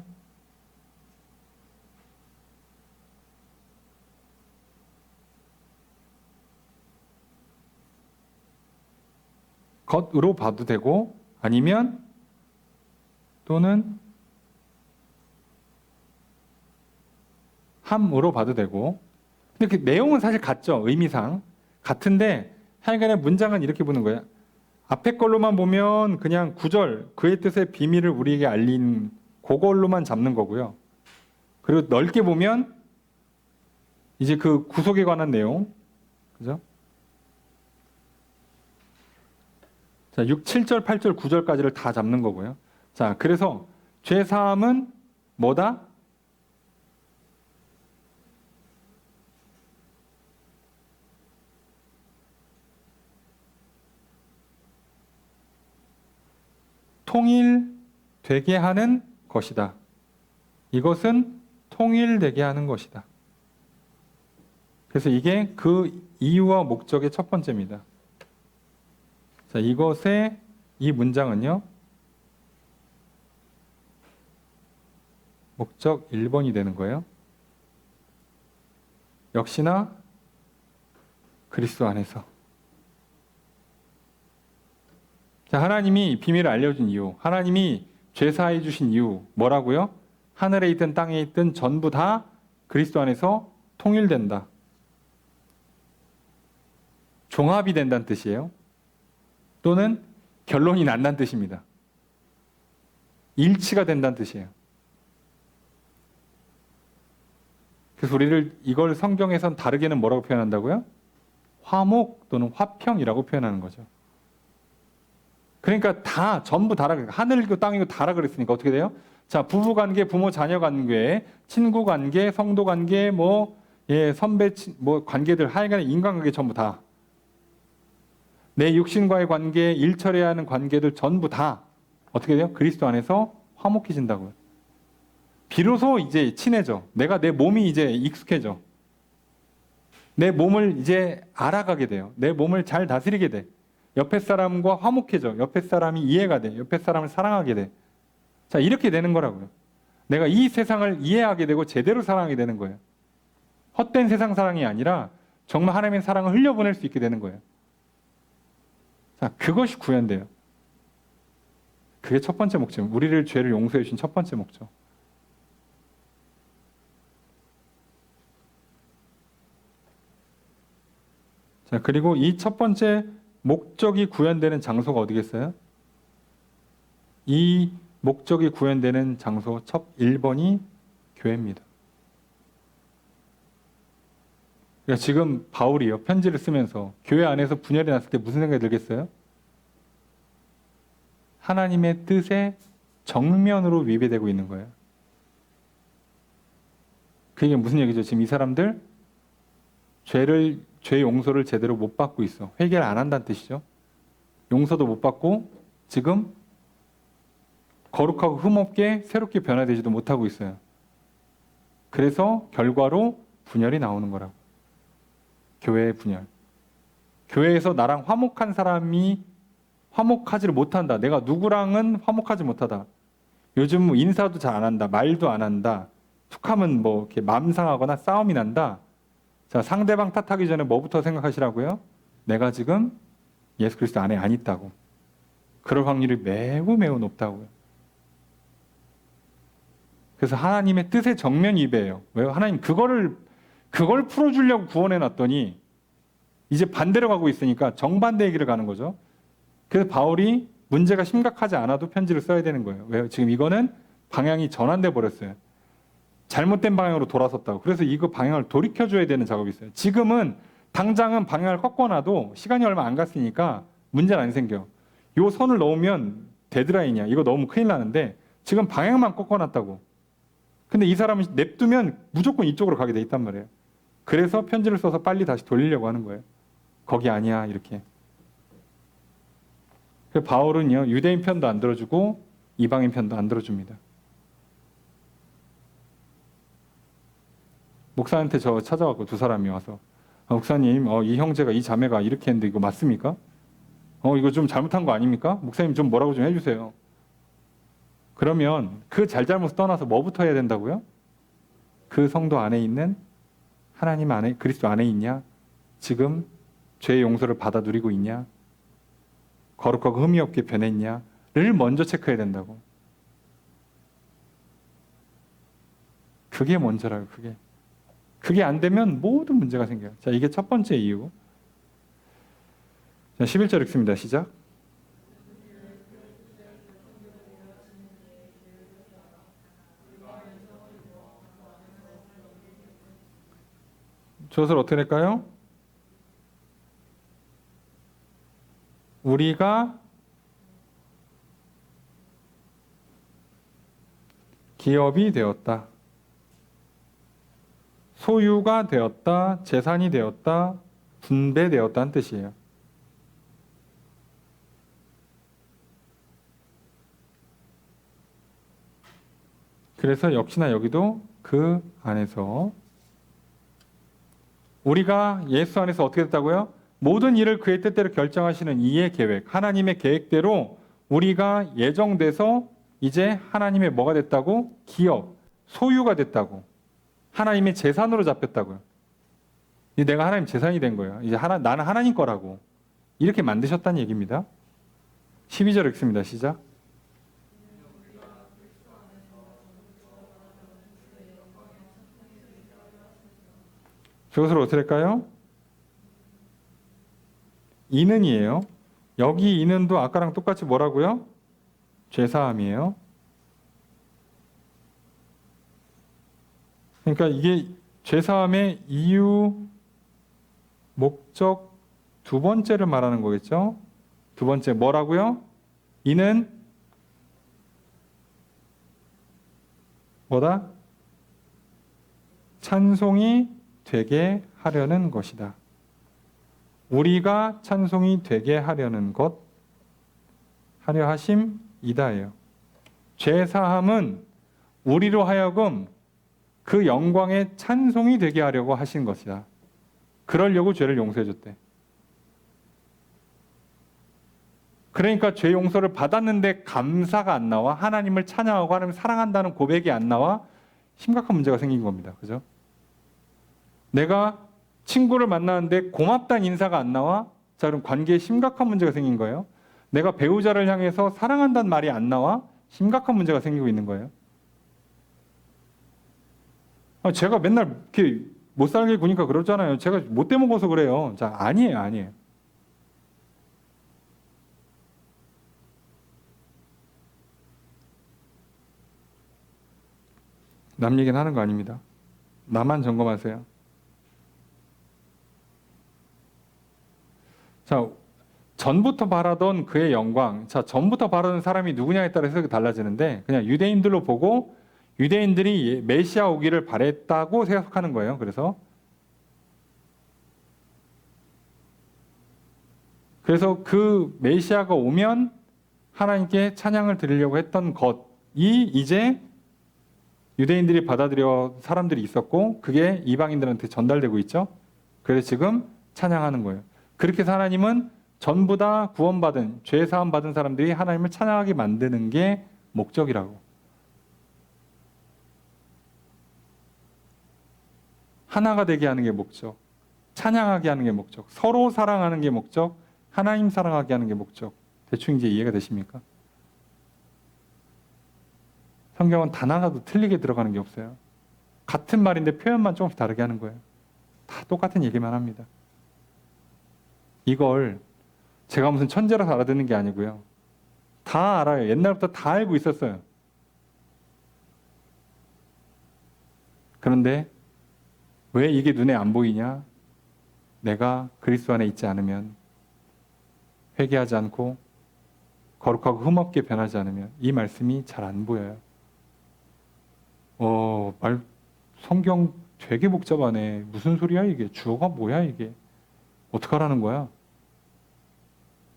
것으로 봐도 되고 아니면 또는 함으로 봐도 되고. 근데 그 내용은 사실 같죠. 의미상 같은데 하여간에 문장은 이렇게 보는 거예요. 앞에 걸로만 보면 그냥 9절 그의 뜻의 비밀을 우리에게 알린 그걸로만 잡는 거고요. 그리고 넓게 보면 이제 그 구속에 관한 내용, 그죠? 자, 6, 7절, 8절, 9절까지를 다 잡는 거고요. 자, 그래서 죄 사함은 뭐다? 통일되게 하는 것이다. 이것은 통일되게 하는 것이다. 그래서 이게 그 이유와 목적의 첫 번째입니다. 자, 이것의 이 문장은요. 목적 1번이 되는 거예요. 역시나 그리스도 안에서. 자, 하나님이 비밀을 알려준 이유, 하나님이 죄사해 주신 이유 뭐라고요? 하늘에 있든 땅에 있든 전부 다 그리스도 안에서 통일된다. 종합이 된다는 뜻이에요. 또는 결론이 난다는 뜻입니다. 일치가 된다는 뜻이에요. 그래서 우리를 이걸 성경에선 다르게는 뭐라고 표현한다고요? 화목 또는 화평이라고 표현하는 거죠. 그러니까 다 전부 다라 하늘이고 땅이고 다라 그랬으니까 어떻게 돼요? 자, 부부 관계, 부모 자녀 관계, 친구 관계, 성도 관계, 선배 관계들 하여간에 인간관계 전부 다. 내 육신과의 관계, 일처리해야 하는 관계들 전부 다 어떻게 돼요? 그리스도 안에서 화목해진다고요. 비로소 이제 친해져. 내 몸이 이제 익숙해져. 내 몸을 이제 알아가게 돼요. 내 몸을 잘 다스리게 돼. 옆에 사람과 화목해져. 옆에 사람이 이해가 돼. 옆에 사람을 사랑하게 돼. 자, 이렇게 되는 거라고요. 내가 이 세상을 이해하게 되고 제대로 사랑하게 되는 거예요. 헛된 세상 사랑이 아니라 정말 하나님의 사랑을 흘려보낼 수 있게 되는 거예요. 자, 그것이 구현돼요. 그게 첫 번째 목적. 우리를 죄를 용서해 주신 첫 번째 목적. 자, 그리고 이 첫 번째 목적이 구현되는 장소가 어디겠어요? 이 목적이 구현되는 장소 첫 1번이 교회입니다. 그러니까 지금 바울이요, 편지를 쓰면서 교회 안에서 분열이 났을 때 무슨 생각이 들겠어요? 하나님의 뜻에 정면으로 위배되고 있는 거예요. 그게 무슨 얘기죠? 지금 이 사람들 죄 용서를 제대로 못 받고 있어. 회개를 안 한다는 뜻이죠. 용서도 못 받고 지금 거룩하고 흠없게 새롭게 변화되지도 못하고 있어요. 그래서 결과로 분열이 나오는 거라고. 교회의 분열. 교회에서 나랑 화목한 사람이 화목하지를 못한다. 내가 누구랑은 화목하지 못하다. 요즘 인사도 잘 안 한다. 말도 안 한다. 툭하면 이렇게 마음 상하거나 싸움이 난다. 자, 상대방 탓하기 전에 뭐부터 생각하시라고요? 내가 지금 예수 그리스도 안에 안 있다고. 그럴 확률이 매우 매우 높다고요. 그래서 하나님의 뜻의 정면 위배예요. 왜요? 하나님 그걸 풀어주려고 구원해 놨더니 이제 반대로 가고 있으니까 정반대의 길을 가는 거죠. 그래서 바울이 문제가 심각하지 않아도 편지를 써야 되는 거예요. 왜요? 지금 이거는 방향이 전환돼 버렸어요. 잘못된 방향으로 돌아섰다고. 그래서 이거 방향을 돌이켜줘야 되는 작업이 있어요. 지금은 당장은 방향을 꺾어놔도 시간이 얼마 안 갔으니까 문제는 안 생겨. 요 선을 넣으면 데드라인이야. 이거 너무 큰일 나는데 지금 방향만 꺾어놨다고. 근데 이 사람은 냅두면 무조건 이쪽으로 가게 돼 있단 말이에요. 그래서 편지를 써서 빨리 다시 돌리려고 하는 거예요. 거기 아니야 이렇게. 그래서 바울은요 유대인 편도 안 들어주고 이방인 편도 안 들어줍니다. 목사한테 저 찾아왔고 두 사람이 와서 목사님 이 형제가 이 자매가 이렇게 했는데 이거 맞습니까? 이거 좀 잘못한 거 아닙니까? 목사님 좀 뭐라고 좀 해주세요. 그러면 그 잘잘못 떠나서 뭐부터 해야 된다고요? 그 성도 안에 있는 하나님 안에 그리스도 안에 있냐? 지금 죄의 용서를 받아 누리고 있냐? 거룩하고 흠이 없게 변했냐를 먼저 체크해야 된다고. 그게 먼저라고. 그게 안 되면 모든 문제가 생겨요. 자, 이게 첫 번째 이유. 자, 11절 읽습니다. 시작. 저것을 어떻게 낼까요? 우리가 기업이 되었다. 소유가 되었다. 재산이 되었다. 분배되었다는 뜻이에요. 그래서 역시나 여기도 그 안에서 우리가 예수 안에서 어떻게 됐다고요? 모든 일을 그의 뜻대로 결정하시는 이의 계획, 하나님의 계획대로 우리가 예정돼서 이제 하나님의 뭐가 됐다고? 기업, 소유가 됐다고. 하나님의 재산으로 잡혔다고요. 내가 하나님 재산이 된 거예요. 이제 나는 하나님 거라고. 이렇게 만드셨다는 얘기입니다. 12절 읽습니다. 시작. 저것을 어떻게 할까요? 이는이에요. 여기 이는도 아까랑 똑같이 뭐라고요? 죄사함이에요. 그러니까 이게 죄사함의 이유, 목적 두 번째를 말하는 거겠죠? 두 번째 뭐라고요? 이는 뭐다? 찬송이 되게 하려는 것이다. 우리가 찬송이 되게 하려는 것, 하려 하심이다예요. 죄사함은 우리로 하여금 그 영광의 찬송이 되게 하려고 하신 것이다. 그러려고 죄를 용서해 줬대. 그러니까 죄 용서를 받았는데 감사가 안 나와, 하나님을 찬양하고 하나님을 사랑한다는 고백이 안 나와, 심각한 문제가 생긴 겁니다. 그죠? 내가 친구를 만나는데 고맙다는 인사가 안 나와? 자, 그럼 관계에 심각한 문제가 생긴 거예요. 내가 배우자를 향해서 사랑한다는 말이 안 나와? 심각한 문제가 생기고 있는 거예요. 제가 맨날 이렇게 못 살게 구니까 그러잖아요. 제가 못돼 먹어서 그래요. 자, 아니에요. 남 얘기는 하는 거 아닙니다. 나만 점검하세요. 자, 전부터 바라던 그의 영광. 자, 전부터 바라던 사람이 누구냐에 따라 해석이 달라지는데 그냥 유대인들로 보고 유대인들이 메시아 오기를 바랬다고 생각하는 거예요. 그래서 그 메시아가 오면 하나님께 찬양을 드리려고 했던 것이 이제 유대인들이 받아들여 사람들이 있었고 그게 이방인들한테 전달되고 있죠. 그래서 지금 찬양하는 거예요. 그렇게 해서 하나님은 전부 다 구원받은 죄 사함 받은 사람들이 하나님을 찬양하게 만드는 게 목적이라고. 하나가 되게 하는 게 목적. 찬양하게 하는 게 목적. 서로 사랑하는 게 목적. 하나님 사랑하게 하는 게 목적. 대충 이제 이해가 되십니까? 성경은 단 하나도 틀리게 들어가는 게 없어요. 같은 말인데 표현만 조금씩 다르게 하는 거예요. 다 똑같은 얘기만 합니다. 이걸 제가 무슨 천재라서 알아듣는 게 아니고요. 다 알아요. 옛날부터 다 알고 있었어요. 그런데 왜 이게 눈에 안 보이냐? 내가 그리스도 안에 있지 않으면, 회개하지 않고 거룩하고 흠없게 변하지 않으면 이 말씀이 잘 안 보여요. 성경 되게 복잡하네. 무슨 소리야 이게? 주어가 뭐야 이게? 어떡하라는 거야?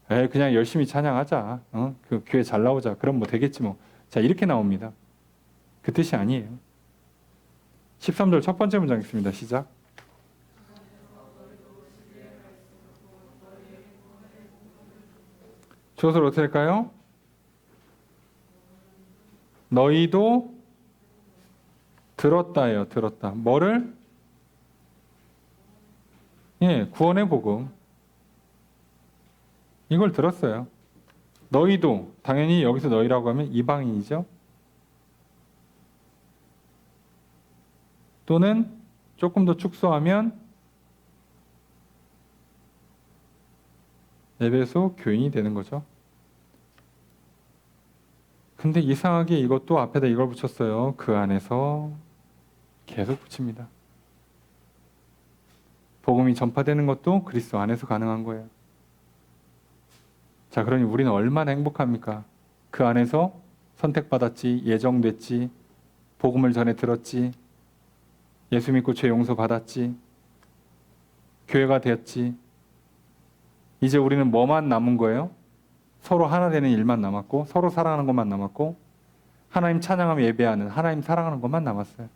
그냥 열심히 찬양하자. 그 교회 잘 나오자. 그럼 뭐 되겠지 뭐. 자, 이렇게 나옵니다. 그 뜻이 아니에요. 13절 첫 번째 문장 있습니다. 시작. 주어를 어떻게 할까요? 너희도 들었다예요. 들었다. 뭐를? 구원의 복음. 이걸 들었어요. 너희도, 당연히 여기서 너희라고 하면 이방인이죠. 또는 조금 더 축소하면 에베소 교인이 되는 거죠. 근데 이상하게 이것도 앞에다 이걸 붙였어요. 그 안에서 계속 붙입니다. 복음이 전파되는 것도 그리스도 안에서 가능한 거예요. 자, 그러니 우리는 얼마나 행복합니까? 그 안에서 선택받았지, 예정됐지, 복음을 전해 들었지, 예수 믿고 죄 용서 받았지, 교회가 되었지. 이제 우리는 뭐만 남은 거예요? 서로 하나 되는 일만 남았고, 서로 사랑하는 것만 남았고, 하나님 찬양하며 예배하는, 하나님 사랑하는 것만 남았어요.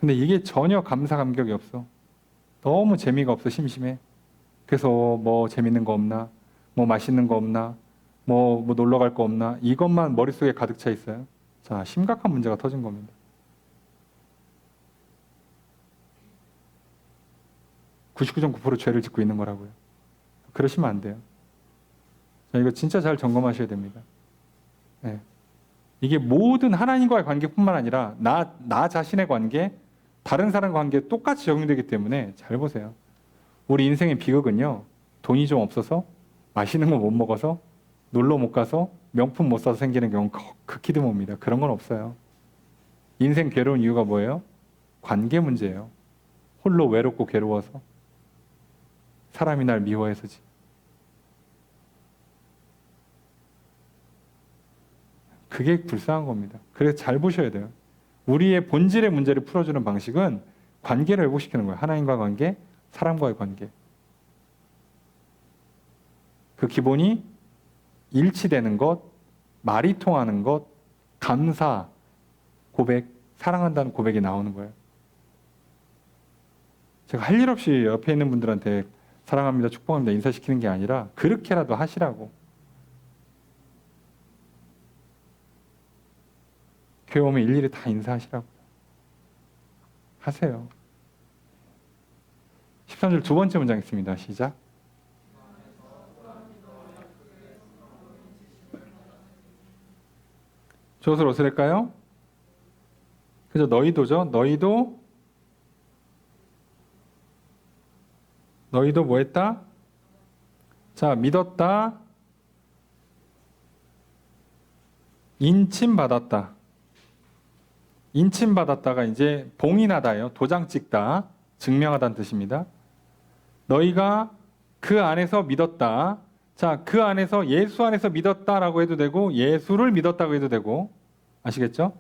근데 이게 전혀 감사 감격이 없어. 너무 재미가 없어. 심심해. 그래서 뭐 재밌는 거 없나? 뭐 맛있는 거 없나? 뭐 놀러 갈 거 없나? 이것만 머릿속에 가득 차 있어요. 자, 심각한 문제가 터진 겁니다. 99.9% 죄를 짓고 있는 거라고요. 그러시면 안 돼요. 자, 이거 진짜 잘 점검하셔야 됩니다. 네. 이게 모든 하나님과의 관계뿐만 아니라 나 자신의 관계, 다른 사람과 관계에 똑같이 적용되기 때문에 잘 보세요. 우리 인생의 비극은요, 돈이 좀 없어서, 맛있는 거 못 먹어서, 놀러 못 가서, 명품 못 사서 생기는 경우는 극히 드뭅니다. 그런 건 없어요. 인생 괴로운 이유가 뭐예요? 관계 문제예요. 홀로 외롭고 괴로워서. 사람이 날 미워해서지. 그게 불쌍한 겁니다. 그래서 잘 보셔야 돼요. 우리의 본질의 문제를 풀어주는 방식은 관계를 회복시키는 거예요. 하나님과 관계, 사람과의 관계. 그 기본이 일치되는 것, 말이 통하는 것, 감사, 고백, 사랑한다는 고백이 나오는 거예요. 제가 할 일 없이 옆에 있는 분들한테 사랑합니다, 축복합니다, 인사시키는 게 아니라 그렇게라도 하시라고. 교회 오면 일일이 다 인사하시라고. 하세요. 13절 두 번째 문장 있습니다. 시작. 저것을 어떻게 할까요? 그래서 너희도죠. 너희도 뭐 했다? 자, 믿었다. 인침받았다. 인침받았다가 이제 봉인하다예요. 도장 찍다. 증명하다는 뜻입니다. 너희가 그 안에서 믿었다. 자, 그 안에서 예수 안에서 믿었다라고 해도 되고 예수를 믿었다고 해도 되고 아시겠죠?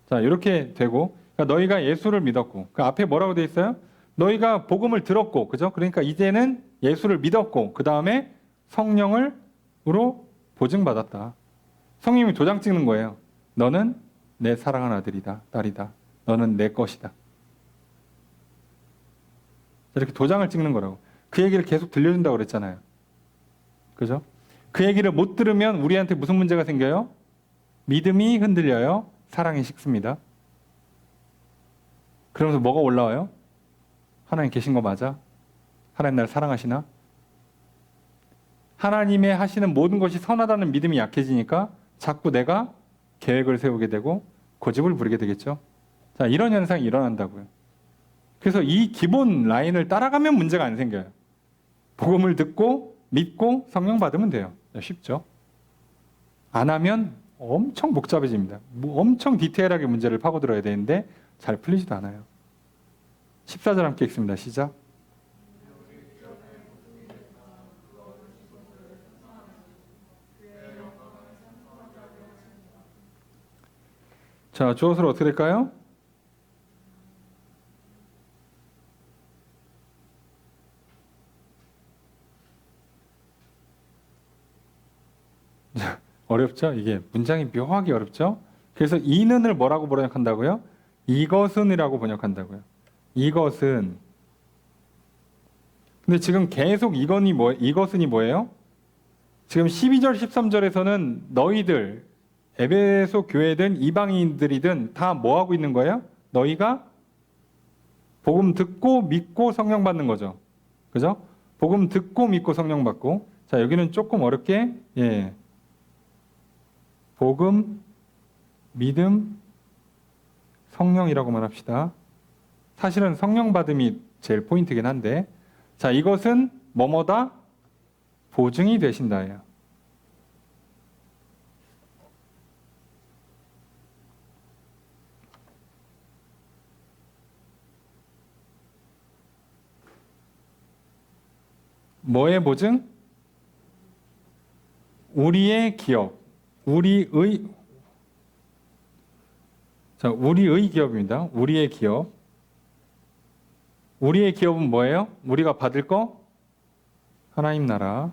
자, 이렇게 되고 그러니까 너희가 예수를 믿었고 그 앞에 뭐라고 돼 있어요? 너희가 복음을 들었고 그죠? 그러니까 이제는 예수를 믿었고 그 다음에 성령으로 보증받았다. 성령이 도장 찍는 거예요. 너는 내 사랑하는 아들이다, 딸이다. 너는 내 것이다. 이렇게 도장을 찍는 거라고. 그 얘기를 계속 들려준다고 그랬잖아요. 그죠? 그 얘기를 못 들으면 우리한테 무슨 문제가 생겨요? 믿음이 흔들려요. 사랑이 식습니다. 그러면서 뭐가 올라와요? 하나님 계신 거 맞아? 하나님 날 사랑하시나? 하나님의 하시는 모든 것이 선하다는 믿음이 약해지니까 자꾸 내가 계획을 세우게 되고 고집을 부리게 되겠죠. 자, 이런 현상이 일어난다고요. 그래서 이 기본 라인을 따라가면 문제가 안 생겨요. 복음을 듣고 믿고 성령 받으면 돼요. 쉽죠. 안 하면 엄청 복잡해집니다. 엄청 디테일하게 문제를 파고들어야 되는데 잘 풀리지도 않아요. 14절 함께 읽습니다. 시작. 자, 주어서로 어떻게 될까요? 어렵죠? 이게 문장이 묘하게 어렵죠? 그래서 이는을 뭐라고 번역한다고요? 이것은이라고 번역한다고요. 이것은. 근데 지금 계속 이것은이 뭐예요? 지금 12절, 13절에서는 너희들, 에베소 교회든 이방인들이든 다 뭐 하고 있는 거예요? 너희가 복음 듣고 믿고 성령 받는 거죠. 그죠? 복음 듣고 믿고 성령 받고. 자, 여기는 조금 어렵게, 복음, 믿음, 성령이라고만 합시다. 사실은 성령 받음이 제일 포인트긴 한데, 자, 이것은 뭐뭐다? 보증이 되신다예요. 뭐의 보증? 우리의 기업, 우리의 기업입니다. 우리의 기업. 우리의 기업은 뭐예요? 우리가 받을 거? 하나님 나라.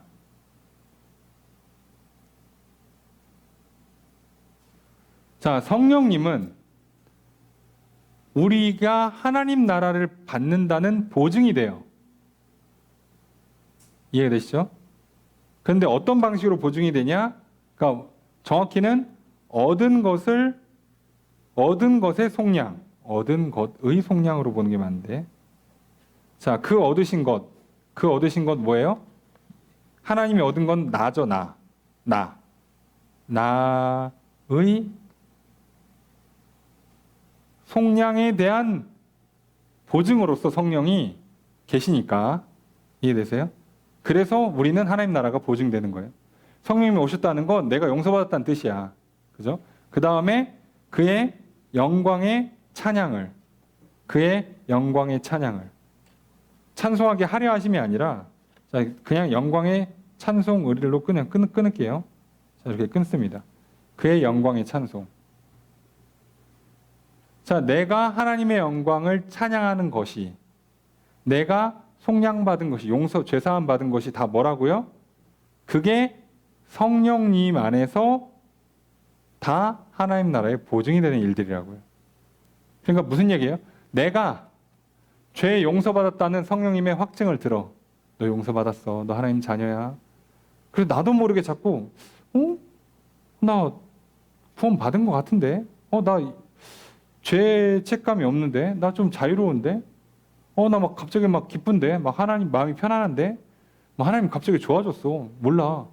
자, 성령님은 우리가 하나님 나라를 받는다는 보증이 돼요. 이해가 되시죠? 그런데 어떤 방식으로 보증이 되냐? 그러니까 정확히는 얻은 것의 속량, 얻은 것의 속량으로 보는 게 맞는데, 자, 그 얻으신 것 뭐예요? 하나님이 얻은 건 나죠, 나의 속량에 대한 보증으로서 성령이 계시니까. 이해되세요? 그래서 우리는 하나님 나라가 보증되는 거예요. 성령님이 오셨다는 건 내가 용서받았다는 뜻이야. 그죠? 그 다음에 그의 영광의 찬양을 찬송하게 하려 하심이 아니라, 자, 그냥 영광의 찬송 의리로 그냥 끊을게요. 자, 이렇게 끊습니다. 그의 영광의 찬송. 자, 내가 하나님의 영광을 찬양하는 것이, 내가 속량받은 것이, 죄사함 받은 것이 다 뭐라고요? 그게 성령님 안에서 다 하나님 나라의 보증이 되는 일들이라고요. 그러니까 무슨 얘기예요? 내가 죄 용서받았다는 성령님의 확증을 들어. 너 용서받았어. 너 하나님 자녀야. 그래서 나도 모르게 자꾸 나 구원 받은 것 같은데? 나 죄책감이 없는데? 나 좀 자유로운데? 나 막 갑자기 막 기쁜데? 막 하나님 마음이 편안한데? 막 하나님 갑자기 좋아졌어. 몰라.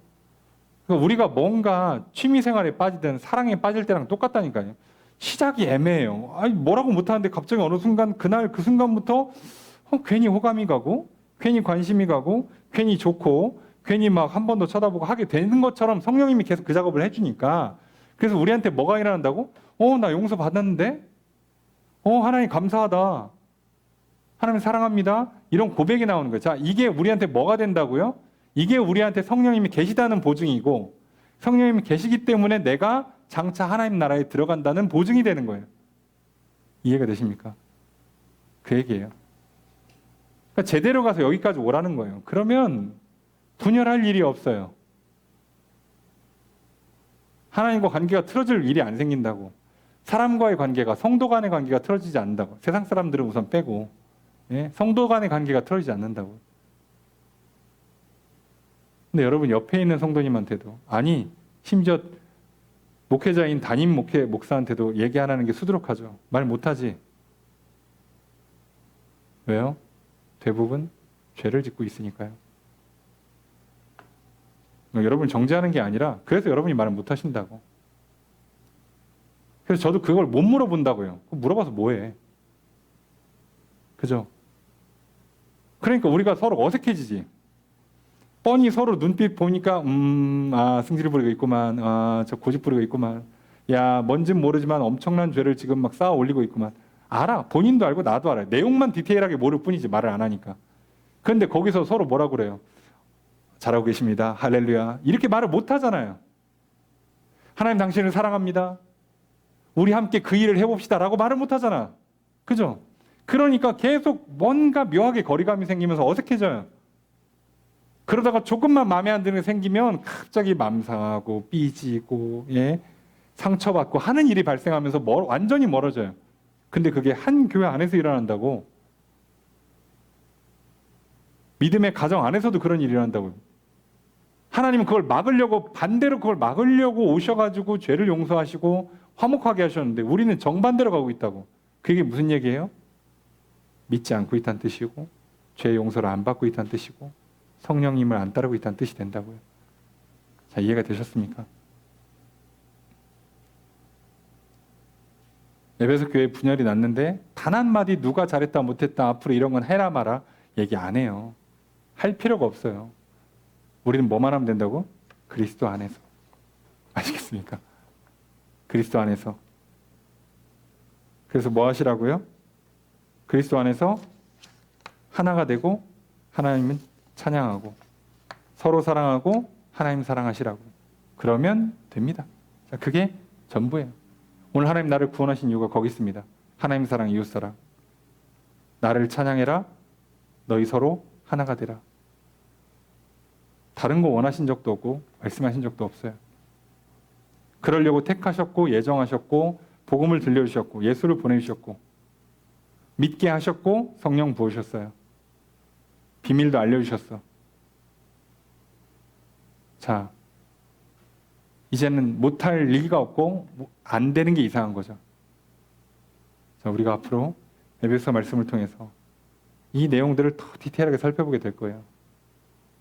그러니까 우리가 뭔가 취미생활에 빠지든 사랑에 빠질 때랑 똑같다니까요. 시작이 애매해요. 아니, 뭐라고 못하는데 갑자기 어느 순간, 그 순간부터 괜히 호감이 가고, 괜히 관심이 가고, 괜히 좋고, 괜히 막 한 번 더 쳐다보고 하게 되는 것처럼 성령님이 계속 그 작업을 해주니까. 그래서 우리한테 뭐가 일어난다고? 나 용서 받았는데? 하나님 감사하다. 하나님 사랑합니다. 이런 고백이 나오는 거예요. 자, 이게 우리한테 뭐가 된다고요? 이게 우리한테 성령님이 계시다는 보증이고, 성령님이 계시기 때문에 내가 장차 하나님 나라에 들어간다는 보증이 되는 거예요. 이해가 되십니까? 그 얘기예요. 그러니까 제대로 가서 여기까지 오라는 거예요. 그러면 분열할 일이 없어요. 하나님과 관계가 틀어질 일이 안 생긴다고. 사람과의 관계가, 성도 간의 관계가 틀어지지 않는다고. 세상 사람들은 우선 빼고, 성도 간의 관계가 틀어지지 않는다고. 근데 여러분 옆에 있는 성도님한테도, 아니 심지어 목회자인 담임 목사한테도 얘기 안 하는 게 수두룩하죠. 말 못하지. 왜요? 대부분 죄를 짓고 있으니까요. 여러분을 정죄하는 게 아니라 그래서 여러분이 말을 못하신다고. 그래서 저도 그걸 못 물어본다고요. 물어봐서 뭐해. 그죠? 그러니까 우리가 서로 어색해지지. 뻔히 서로 눈빛 보니까 승질 부리고 있구만. 저 고집 부리고 있구만. 야, 뭔진 모르지만 엄청난 죄를 지금 막 쌓아 올리고 있구만. 알아. 본인도 알고 나도 알아요. 내용만 디테일하게 모를 뿐이지 말을 안 하니까. 그런데 거기서 서로 뭐라고 그래요? 잘하고 계십니다. 할렐루야. 이렇게 말을 못 하잖아요. 하나님 당신을 사랑합니다. 우리 함께 그 일을 해봅시다. 라고 말을 못 하잖아. 그죠? 그러니까 계속 뭔가 묘하게 거리감이 생기면서 어색해져요. 그러다가 조금만 마음에 안 드는 게 생기면 갑자기 맘 상하고 삐지고 상처받고 하는 일이 발생하면서 완전히 멀어져요. 근데 그게 한 교회 안에서 일어난다고. 믿음의 가정 안에서도 그런 일이 일어난다고요. 하나님은 그걸 막으려고 반대로 그걸 막으려고 오셔가지고 죄를 용서하시고 화목하게 하셨는데 우리는 정반대로 가고 있다고. 그게 무슨 얘기예요? 믿지 않고 있다는 뜻이고 죄 용서를 안 받고 있다는 뜻이고 성령님을 안 따르고 있다는 뜻이 된다고요. 자, 이해가 되셨습니까? 에베소 교회에 분열이 났는데 단 한마디 누가 잘했다 못했다 앞으로 이런 건 해라 마라 얘기 안 해요. 할 필요가 없어요. 우리는 뭐만 하면 된다고? 그리스도 안에서. 아시겠습니까? 그리스도 안에서. 그래서 뭐 하시라고요? 그리스도 안에서 하나가 되고 하나님은 찬양하고 서로 사랑하고 하나님 사랑하시라고. 그러면 됩니다. 자, 그게 전부예요. 오늘 하나님 나를 구원하신 이유가 거기 있습니다. 하나님 사랑, 이웃 사랑. 나를 찬양해라. 너희 서로 하나가 되라. 다른 거 원하신 적도 없고 말씀하신 적도 없어요. 그러려고 택하셨고 예정하셨고 복음을 들려주셨고 예수를 보내주셨고 믿게 하셨고 성령 부으셨어요. 비밀도 알려주셨어. 자, 이제는 못할 리가 없고 안 되는 게 이상한 거죠. 자, 우리가 앞으로 에베소 말씀을 통해서 이 내용들을 더 디테일하게 살펴보게 될 거예요.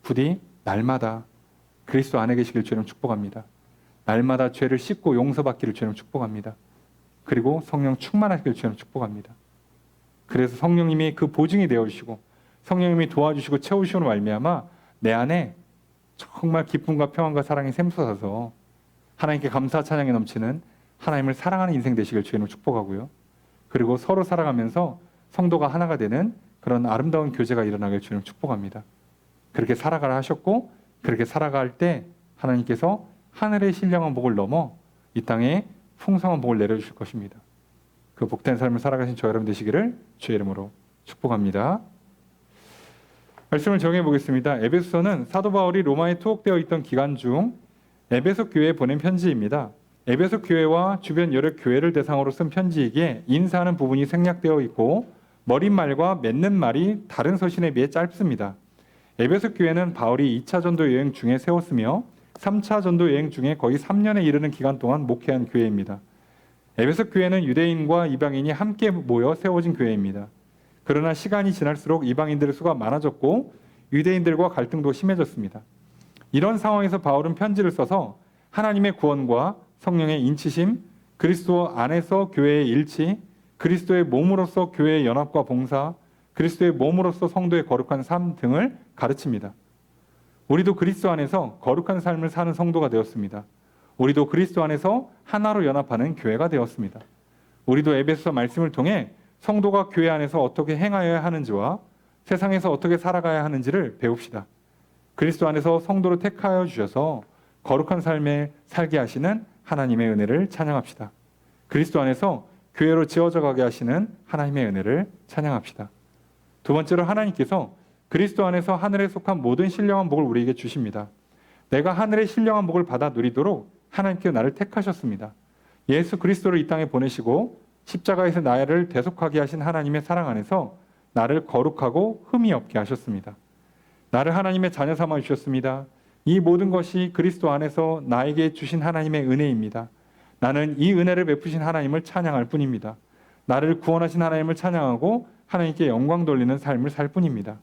부디 날마다 그리스도 안에 계시길 주님 축복합니다. 날마다 죄를 씻고 용서받기를 주님 축복합니다. 그리고 성령 충만하시길 주님 축복합니다. 그래서 성령님이 그 보증이 되어주시고 성령님이 도와주시고 채우시는 말미암아 내 안에 정말 기쁨과 평안과 사랑이 샘솟아서 하나님께 감사 찬양이 넘치는 하나님을 사랑하는 인생 되시길 주님 축복하고요. 그리고 서로 살아가면서 성도가 하나가 되는 그런 아름다운 교제가 일어나길 주님 축복합니다. 그렇게 살아가라 하셨고 그렇게 살아갈 때 하나님께서 하늘의 신령한 복을 넘어 이 땅에 풍성한 복을 내려주실 것입니다. 그 복된 삶을 살아가신 저 여러분 되시기를 주의 이름으로 축복합니다. 말씀을 정해 보겠습니다. 에베소서는 사도 바울이 로마에 투옥되어 있던 기간 중 에베소 교회에 보낸 편지입니다. 에베소 교회와 주변 여러 교회를 대상으로 쓴 편지이기에 인사하는 부분이 생략되어 있고 머릿말과 맺는 말이 다른 서신에 비해 짧습니다. 에베소 교회는 바울이 2차 전도 여행 중에 세웠으며 3차 전도 여행 중에 거의 3년에 이르는 기간 동안 목회한 교회입니다. 에베소 교회는 유대인과 이방인이 함께 모여 세워진 교회입니다. 그러나 시간이 지날수록 이방인들의 수가 많아졌고 유대인들과 갈등도 심해졌습니다. 이런 상황에서 바울은 편지를 써서 하나님의 구원과 성령의 인치심, 그리스도 안에서 교회의 일치, 그리스도의 몸으로서 교회의 연합과 봉사, 그리스도의 몸으로서 성도의 거룩한 삶 등을 가르칩니다. 우리도 그리스도 안에서 거룩한 삶을 사는 성도가 되었습니다. 우리도 그리스도 안에서 하나로 연합하는 교회가 되었습니다. 우리도 에베소 말씀을 통해 성도가 교회 안에서 어떻게 행하여야 하는지와 세상에서 어떻게 살아가야 하는지를 배웁시다. 그리스도 안에서 성도를 택하여 주셔서 거룩한 삶에 살게 하시는 하나님의 은혜를 찬양합시다. 그리스도 안에서 교회로 지어져 가게 하시는 하나님의 은혜를 찬양합시다. 두 번째로 하나님께서 그리스도 안에서 하늘에 속한 모든 신령한 복을 우리에게 주십니다. 내가 하늘의 신령한 복을 받아 누리도록 하나님께서 나를 택하셨습니다. 예수 그리스도를 이 땅에 보내시고 십자가에서 나를 대속하게 하신 하나님의 사랑 안에서 나를 거룩하고 흠이 없게 하셨습니다. 나를 하나님의 자녀 삼아 주셨습니다. 이 모든 것이 그리스도 안에서 나에게 주신 하나님의 은혜입니다. 나는 이 은혜를 베푸신 하나님을 찬양할 뿐입니다. 나를 구원하신 하나님을 찬양하고 하나님께 영광 돌리는 삶을 살 뿐입니다.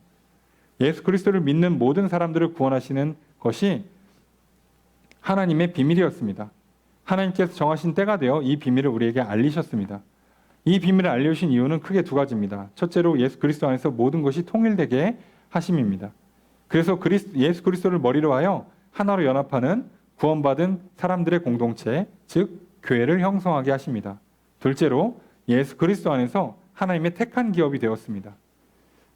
예수 그리스도를 믿는 모든 사람들을 구원하시는 것이 하나님의 비밀이었습니다. 하나님께서 정하신 때가 되어 이 비밀을 우리에게 알리셨습니다. 이 비밀을 알려주신 이유는 크게 두 가지입니다. 첫째로 예수 그리스도 안에서 모든 것이 통일되게 하심입니다. 그래서 예수 그리스도를 머리로 하여 하나로 연합하는 구원받은 사람들의 공동체, 즉 교회를 형성하게 하십니다. 둘째로 예수 그리스도 안에서 하나님의 택한 기업이 되었습니다.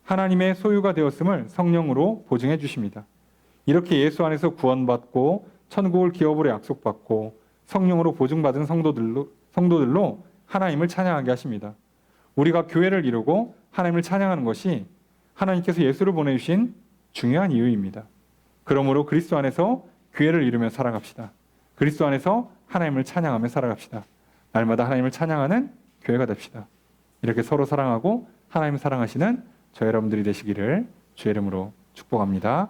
하나님의 소유가 되었음을 성령으로 보증해 주십니다. 이렇게 예수 안에서 구원받고 천국을 기업으로 약속받고 성령으로 보증받은 성도들로 하나님을 찬양하게 하십니다. 우리가 교회를 이루고 하나님을 찬양하는 것이 하나님께서 예수를 보내주신 중요한 이유입니다. 그러므로 그리스도 안에서 교회를 이루며 살아갑시다. 그리스도 안에서 하나님을 찬양하며 살아갑시다. 날마다 하나님을 찬양하는 교회가 됩시다. 이렇게 서로 사랑하고 하나님을 사랑하시는 저 여러분들이 되시기를 주의 이름으로 축복합니다.